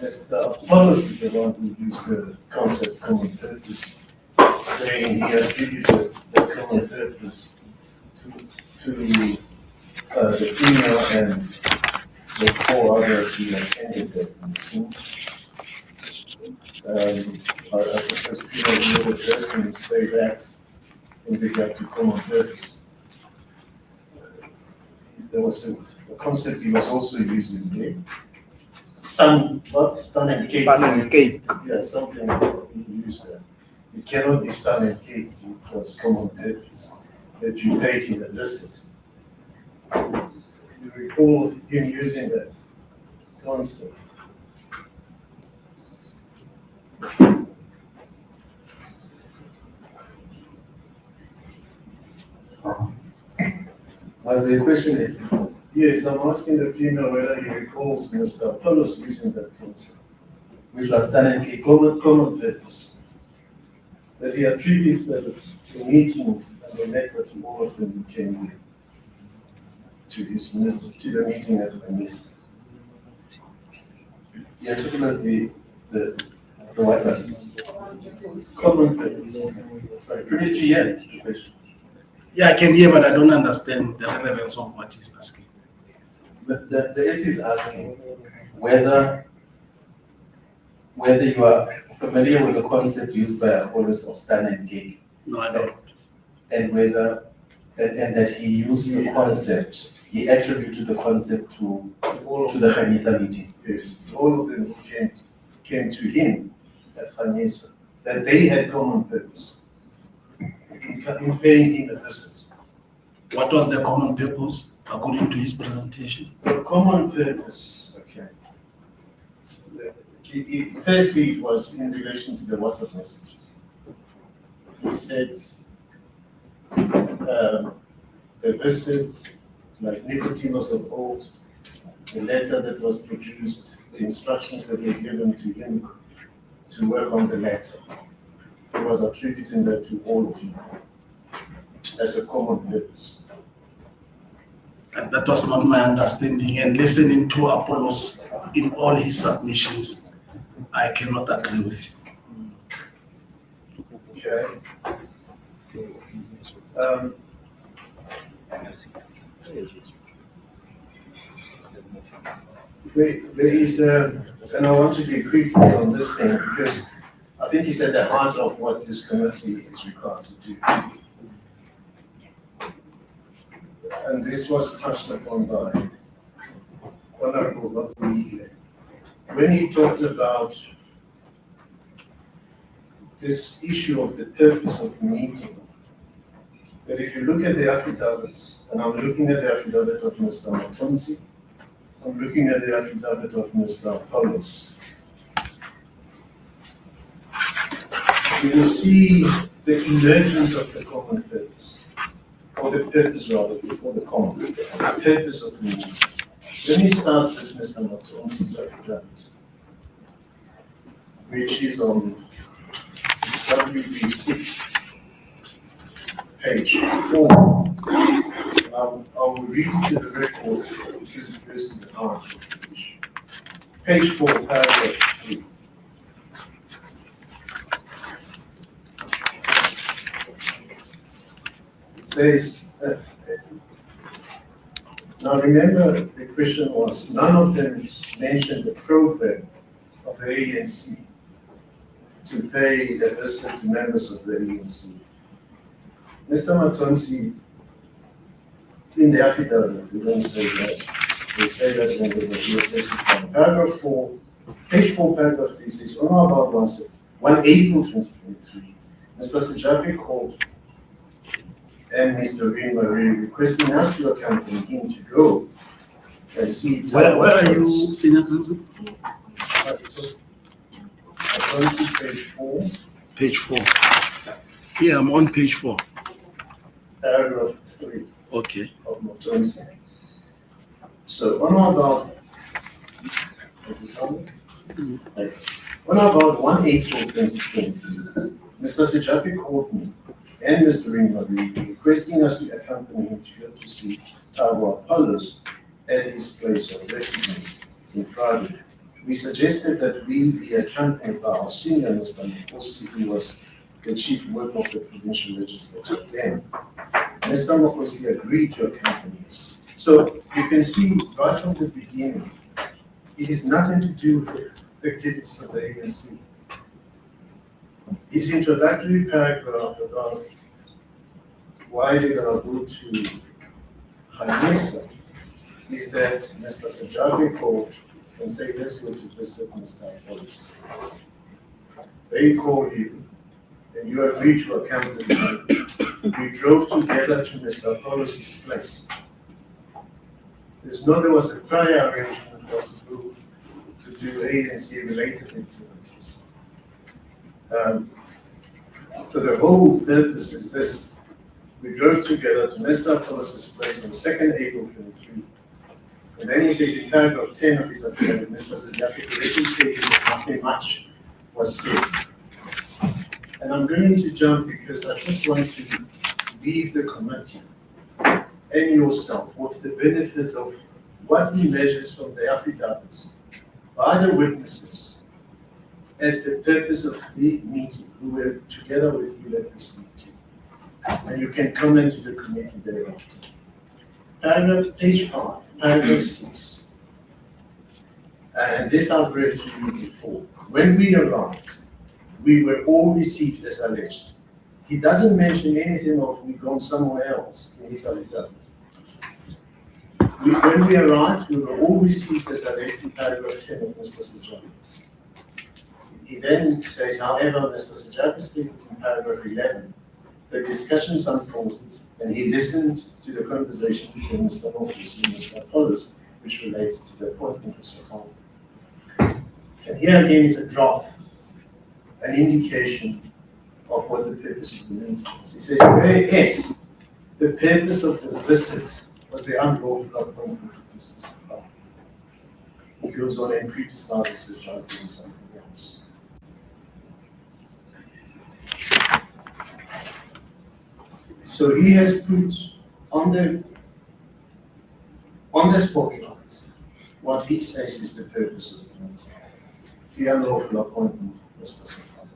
Mr. Apollos is the one who used the concept common purpose, saying he attributed the common purpose to the female and the four others who attended that meeting. I suppose people would have heard him say that in regard to common purpose. There was a concept he was also using there. Stun and cake. Yeah, something he used there. It cannot be stun and cake because common purpose that you paid in illicit. You recall him using that concept? Was the question is? Yes, I'm asking the female whether he recalls Mr. Apollos using that concept. Which was done in cake. Common purpose. That he attributes the meeting and the letter to all of them who came there. To his minister, to the meeting at the minister. You're talking about the WhatsApp. Common purpose. Sorry, Premier, you hear the question? Yeah, I can hear, but I don't understand the relevance of what he's asking. The SC is asking whether you are familiar with the concept used by Apollos of stand and gig, No, I don't. and whether and that he used the concept, he attributed the concept to the Khanisa meeting. Yes, all of them who came to him at Khanisa, that they had common purpose in paying him a visit. What was the common purpose according to his presentation? The common purpose, okay. Firstly, it was in relation to the WhatsApp messages. He said the visit, like Nicodemus of old, the letter that was produced, the instructions that were given to him to work on the letter. He was attributing that to all of you as a common purpose. And that was not my understanding. And listening to Apollos in all his submissions, I cannot agree with you. Okay. There is, and I want to be critical on this thing because I think it's at the heart of what this committee is required to do. And this was touched upon by Honorable Babuile when he talked about this issue of the purpose of the meeting. That if you look at the affidavits, and I'm looking at the affidavit of Mr. Matonsi, I'm looking at the affidavit of Mr. Apollos, you will see the emergence of the common purpose, or the purpose rather, before the common, the purpose of the meeting. Let me start with Mr. Matonsi's affidavit, which is on WB6, page 4. I will read it to the record because it goes to the heart of the issue. Page 4, paragraph 3. It says, now remember the question was, none of them mentioned the program of the ANC to pay a visit to members of the ANC. Mr. Matonsi, in the affidavit, they don't say that. They say that when they were here testifying. Paragraph 4, page 4, paragraph 3 says, on or about 1 April 2023, Mr. Sejapi called and Mr. Marie requesting us to accompany him to go and see. Where are you, Senior Counsel? Page 4. Page 4. Yeah, I'm on page 4. Paragraph 3. Okay. Of Matonsi. So, on about 1 April 2023, Mr. Sejapi called me and Mr. Ringmarie requesting us to accompany him to go to see Tabo Apollos at his place of residence in Friday. We suggested that we be accompanied by our senior Mr. Mfosi, who was the chief whip of the provincial legislature then. Mr. Mfosi agreed to accompany us. So you can see right from the beginning, it is nothing to do with the activities of the ANC. His introductory paragraph about why they're going to go to Khanisa is that Mr. Sejapi called and said, let's go to visit Mr. Apollos. They called you and you agreed to accompany them. We drove together to Mr. Apollos' place. There was a prior arrangement was to go to do ANC related activities. So the whole purpose is this. We drove together to Mr. Apollos' place on 2nd April 23. And then he says in paragraph 10 of his affidavit, Mr. Sejapi correctly stated that nothing much was said. And I'm going to jump because I just want to leave the committee and yourself with the benefit of what emerges from the affidavits by the witnesses as the purpose of the meeting, who were together with you at this meeting. and you can comment to the committee thereafter. Page 5, paragraph 6. And this I've read to you before. When we arrived, we were all received as alleged. He doesn't mention anything of we've gone somewhere else in his affidavit. When we arrived, we were all received as alleged in paragraph 10 of Mr. Sejakis. He then says, however, Mr. Sejakis stated in paragraph 11, the discussions unfolded and he listened to the conversation between Mr. Norris and Mr. Apollos, which related to the appointment of Sahal. And here again is a drop, an indication of what the purpose of the meeting is. He says, whereas the purpose of the visit was the unlawful appointment of Mr. Sahal. He goes on and criticizes the judge doing something else. So he has put on the spotlight what he says is the purpose of the meeting, the unlawful appointment of Mr. Sahal.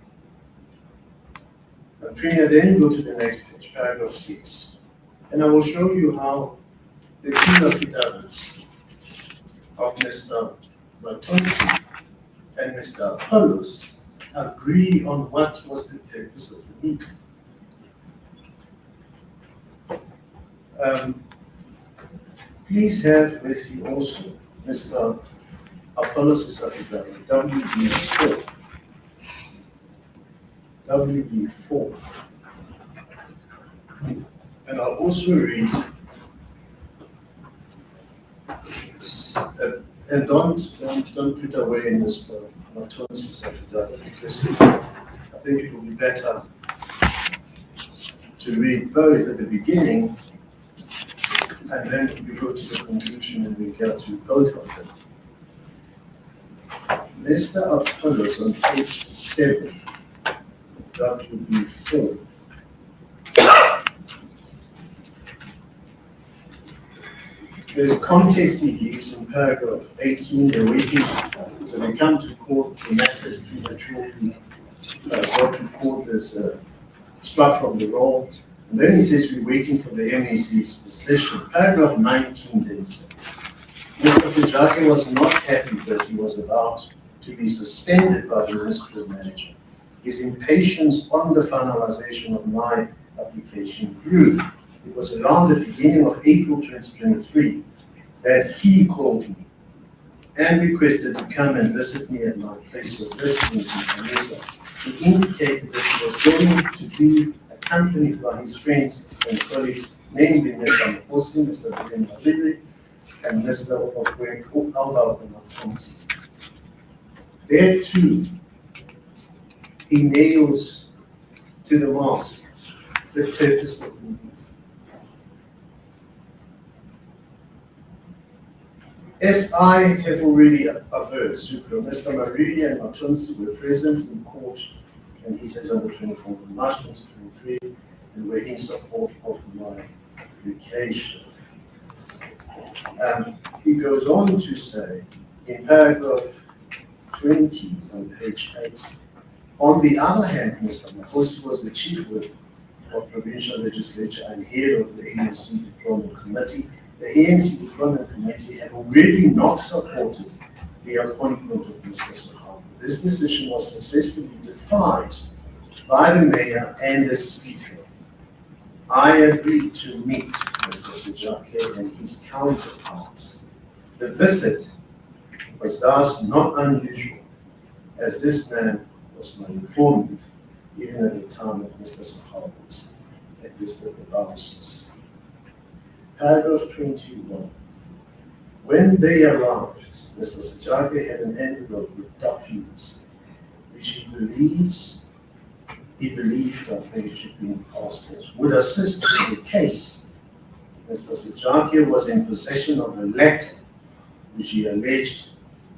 And Premier, then you go to the next page, paragraph 6, and I will show you how the two affidavits of Mr. Matonsi and Mr. Apollos agree on what was the purpose of the meeting. Please have with you also Mr. Apollos' affidavit, WB4. WB4. And I'll also read, and don't put away Mr. Matonsi's affidavit, because I think it will be better to read both at the beginning and then we go to the conclusion and we get to both of them. Mr. Apollos on page 7, WB4. There's context he gives in paragraph 18, they're waiting, so they come to court, the matter is prematurely brought to court, there's struck from the roll. And then he says we're waiting for the MEC's decision. Paragraph 19 then says, Mr. Sejake was not happy that he was about to be suspended by the ministerial manager. His impatience on the finalization of my application grew. It was around the beginning of April 2023 that he called me and requested to come and visit me at my place of residence in Vanessa. He indicated that he was going to be accompanied by his friends and colleagues, namely Mr. Mposi, Mr. William Malibri, and Mr. Alba. There too, he nails to the mast the purpose of the meeting. As I have already averred, Sucro, Mr. Mariri and Matonsi were present in court, and he says on the 24th of March 2023, and were in support of my application. He goes on to say, in paragraph 20 on page 8, on the other hand, Mr. Mafosi was the chief whip of provincial legislature and head of the ANC Deployment Committee. The ANC Deployment Committee had already not supported the appointment of Mr. Sahal. This decision was successfully defied by the mayor and the speaker. I agreed to meet Mr. Sejake and his counterparts. The visit was thus not unusual, as this man was my informant, even at the time of Mr. Sahal's had listed the bounces. Paragraph 21. When they arrived, Mr. Sejake had an envelope with documents which he believed, I think it should be in past tense, would assist in the case. Mr. Sejake was in possession of a letter which he alleged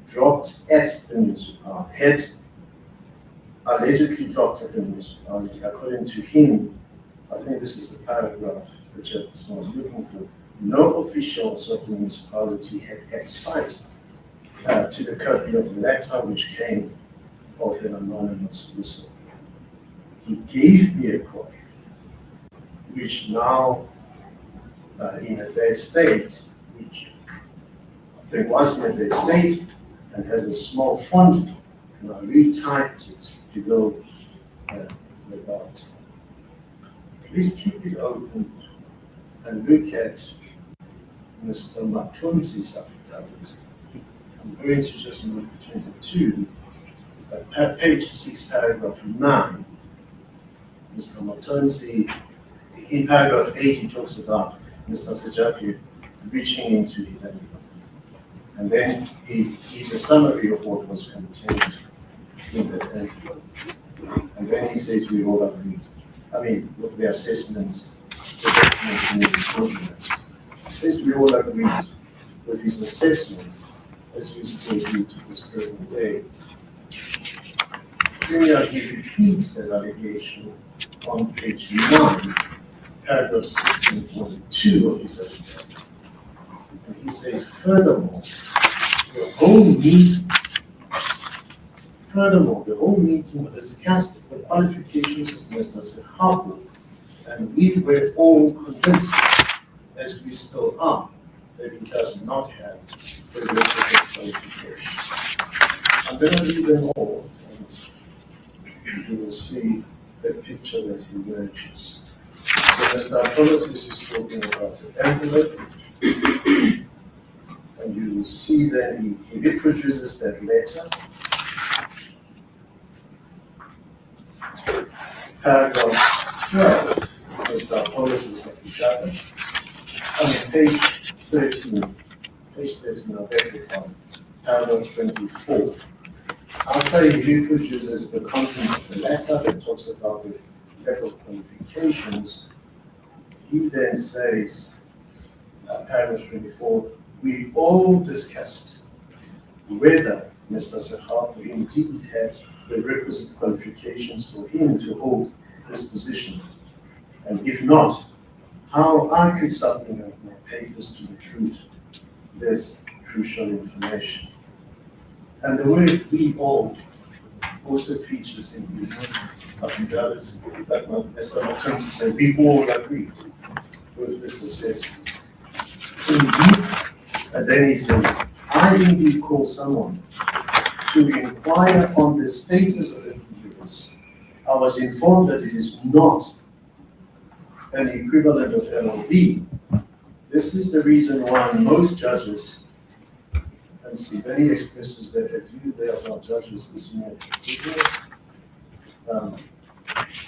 dropped at the municipality, had allegedly dropped at the municipality. According to him, I think this is the paragraph the chairperson was looking for, no officials of the municipality had sight to the copy of the letter which came of an anonymous whistle. He gave me a copy, which now in a bad state, which I think was in a bad state and has a small font, and I retyped it to go about. Please keep it open and look at Mr. Matonzi's affidavit. I'm going to just move to 22, page 6, paragraph 9. Mr. Matonzi, in paragraph 8, he talks about Mr. Sejake reaching into his envelope. And then he gives a summary of what was contained in that envelope. And then he says we all agreed. I mean, with the assessments, the documents in the document. He says we all agreed with his assessment as we still do to this present day. Then he repeats that allegation on page 9, paragraph 16.2 of his affidavit. And he says, furthermore, the whole meeting discussed the qualifications of Mr. Sehapu, and we were all convinced, as we still are, that he does not have the requisite qualifications. I'm going to read them all, and you will see the picture that emerges. So Mr. Apollos is talking about the envelope, and you will see that he reproduces that letter. Paragraph 12, Mr. Apollos' affidavit, on page 13 of every one, paragraph 24. After he reproduces the content of the letter that talks about the lack of qualifications, he then says, paragraph 24, we all discussed whether Mr. Sehapu indeed had the requisite qualifications for him to hold this position, and if not, how I could supplement my papers to include this crucial information. And the word "we all" also features in his affidavit, that Mr. Matonzi said, we all agreed with this assessment. Indeed, and then he says, I indeed call someone to inquire on the status of MPUs. I was informed that it is not an equivalent of LLB. This is the reason why most judges, and see, then he expresses that a view there about judges is more particular.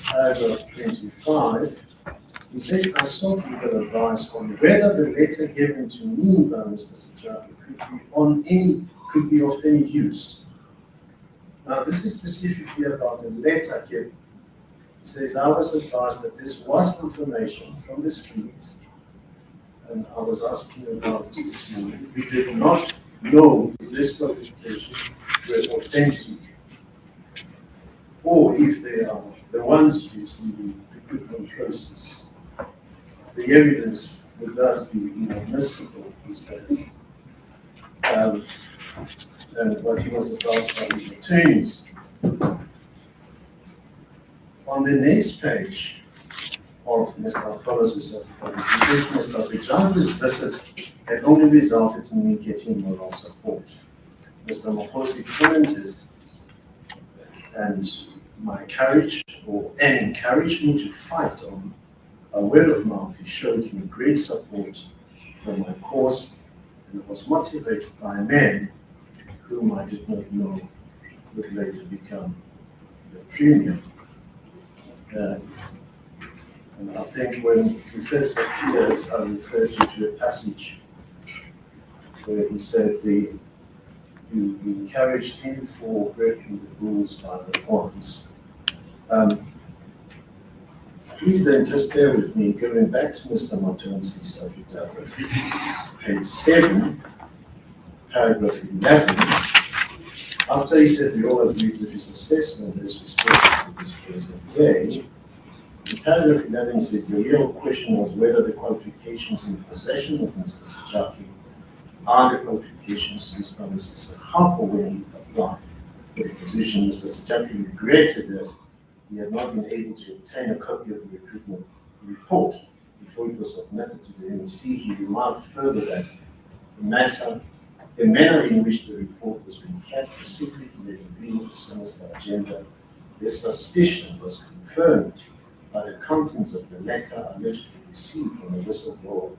Paragraph 25, he says, I sought legal advice on whether the letter given to me by Mr. Sejake could be of any use. Now, this is specifically about the letter given. He says, I was advised that this was information from the streets, and I was asking about this morning. We did not know if these qualifications were authentic, or if they are the ones used in the recruitment process. The evidence would thus be inadmissible, he says. And what he was advised by his attorneys. On the next page of Mr. Apollos' affidavit, he says Mr. Sejake's visit had only resulted in me getting moral support. Mr. Mahosi commented, and encouraged me to fight on a word of mouth. He showed me great support for my cause, and was motivated by a man whom I did not know would later become the premier. And I think when he first appeared, I referred you to a passage where he said you encouraged him for breaking the rules by the bonds. Please then just bear with me, going back to Mr. Matonzi's affidavit, page 7, paragraph 11. After he said we all agreed with his assessment as respected to this present day, in paragraph 11 he says the real question was whether the qualifications in possession of Mr. Sejake are the qualifications used by Mr. Sehapu when he applied for the position. Mr. Sejake regretted that he had not been able to obtain a copy of the recruitment report before it was submitted to the MEC, he remarked further that the manner in which the report was recapped, the secret revealed the sinister agenda. This suspicion was confirmed by the contents of the letter allegedly received from the whistleblower.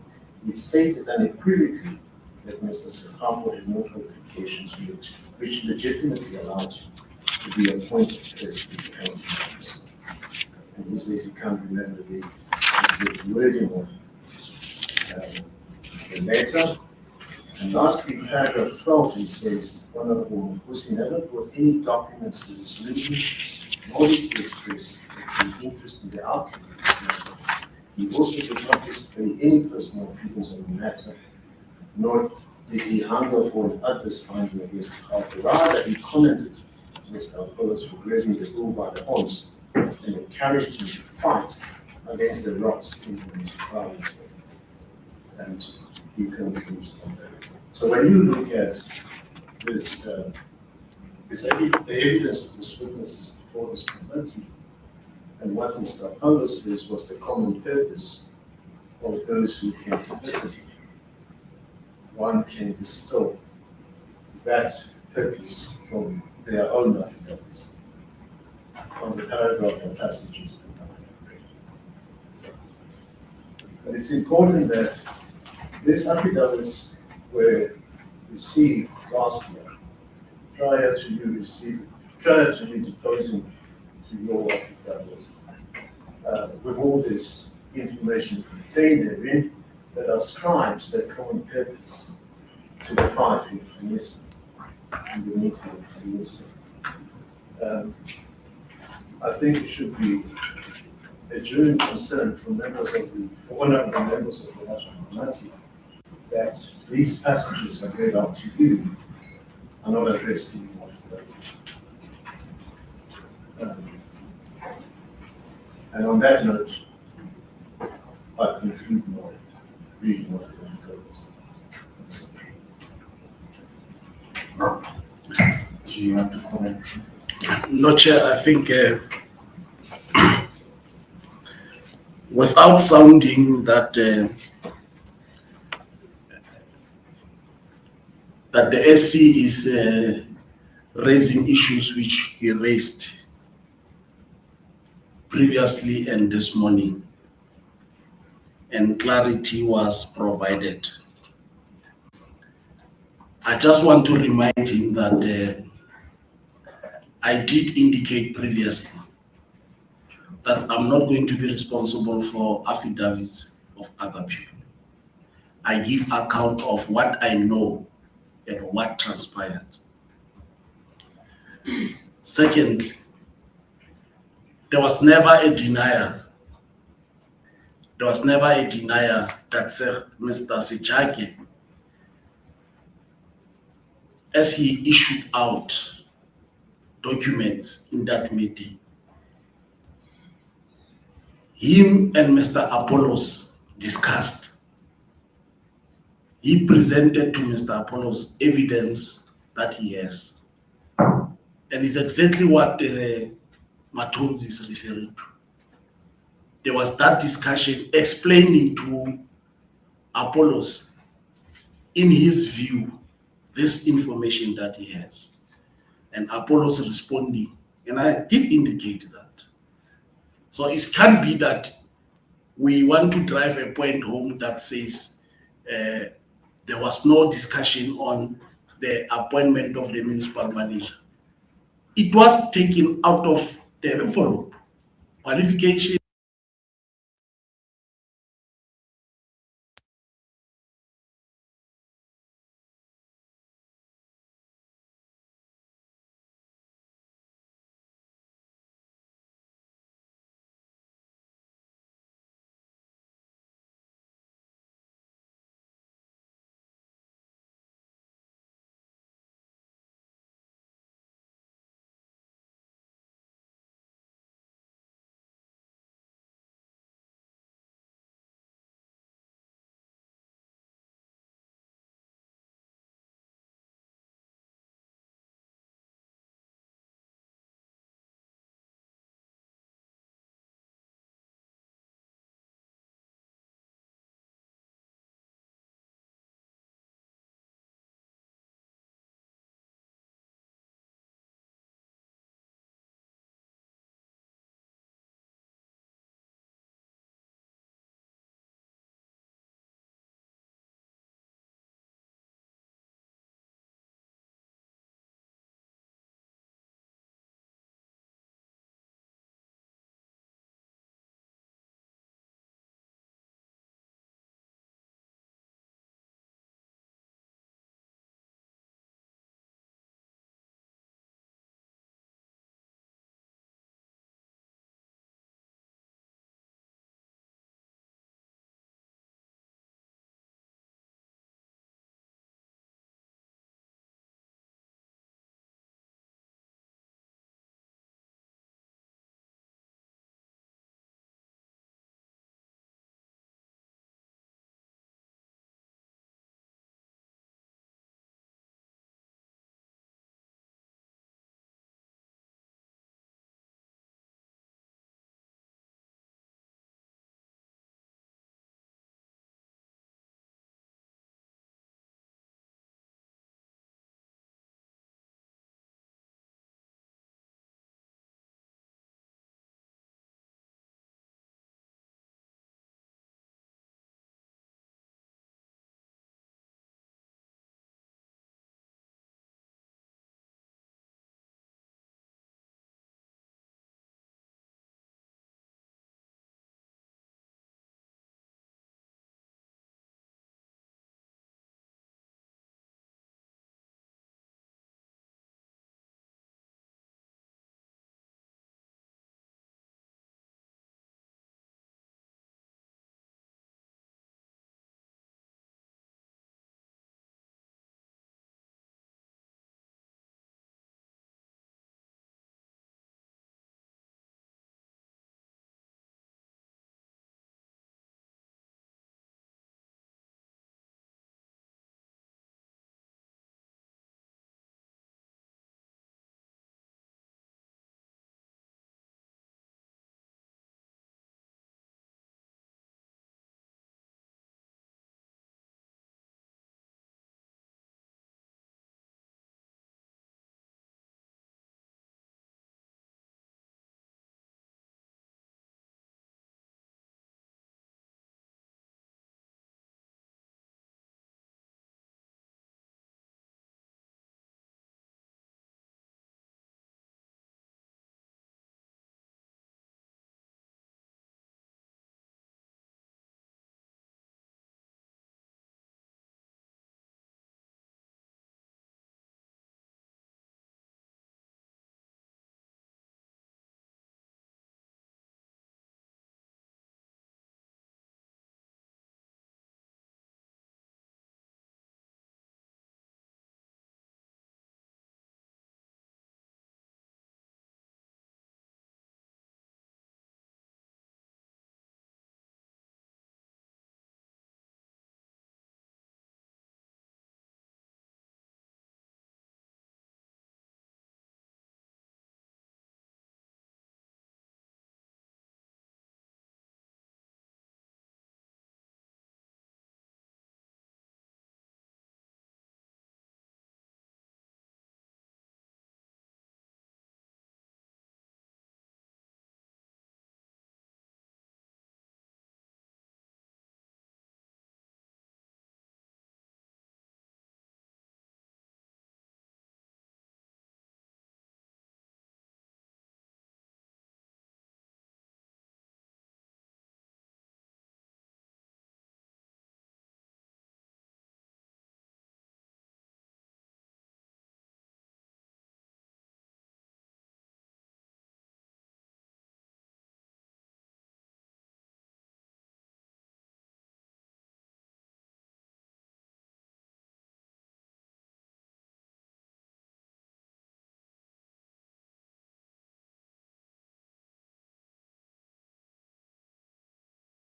It stated unequivocally that Mr. Sekhapo had no qualifications which legitimately allowed him to be appointed as the county officer. And he says he can't remember the exact wording of the letter. And lastly, paragraph 12, he says, Honorable Mkusi never brought any documents to this meeting, nor did he express any interest in the outcome of this matter. He also did not display any personal feelings on the matter, nor did he hunger for an adverse finding against Sekhapo. Rather, he commented Mr. Apollos for grabbing the bull by the horns and encouraged him to fight against the rocks in the municipality. And he concludes on that. So when you look at this, the evidence of this witnesses before this committee, and what Mr. Apollos says was the common purpose of those who came to visit him, one can distill that purpose from their own affidavits, from the paragraph and passages that I have read. But it's important that these affidavits were received last year, prior to you deposing to your affidavits, with all this information contained therein that ascribes their common purpose to the fight in Tunisia, in the meeting of Tunisia. I think it should be a genuine concern for one of the members of the National Committee that these passages are read out to you are not addressed to you. And on that note, I conclude my reading of the article. Do you want to comment? No, Chair, I think without sounding that that the SC is raising issues which he raised previously and this morning, and clarity was provided. I just want to remind him that I did indicate previously that I'm not going to be responsible for affidavits of other people. I give account of what I know and what transpired. Secondly, there was never a denial. There was never a denial that Mr. Sejake, as he issued out documents in that meeting, him and Mr. Apollos discussed. He presented to Mr. Apollos evidence that he has. And it's exactly what Matonzi is referring to. There was that discussion explaining to Apollos, in his view, this information that he has. And Apollos responding, and I did indicate that. So it can't be that we want to drive a point home that says there was no discussion on the appointment of the municipal manager. It was taken out of the envelope. Qualification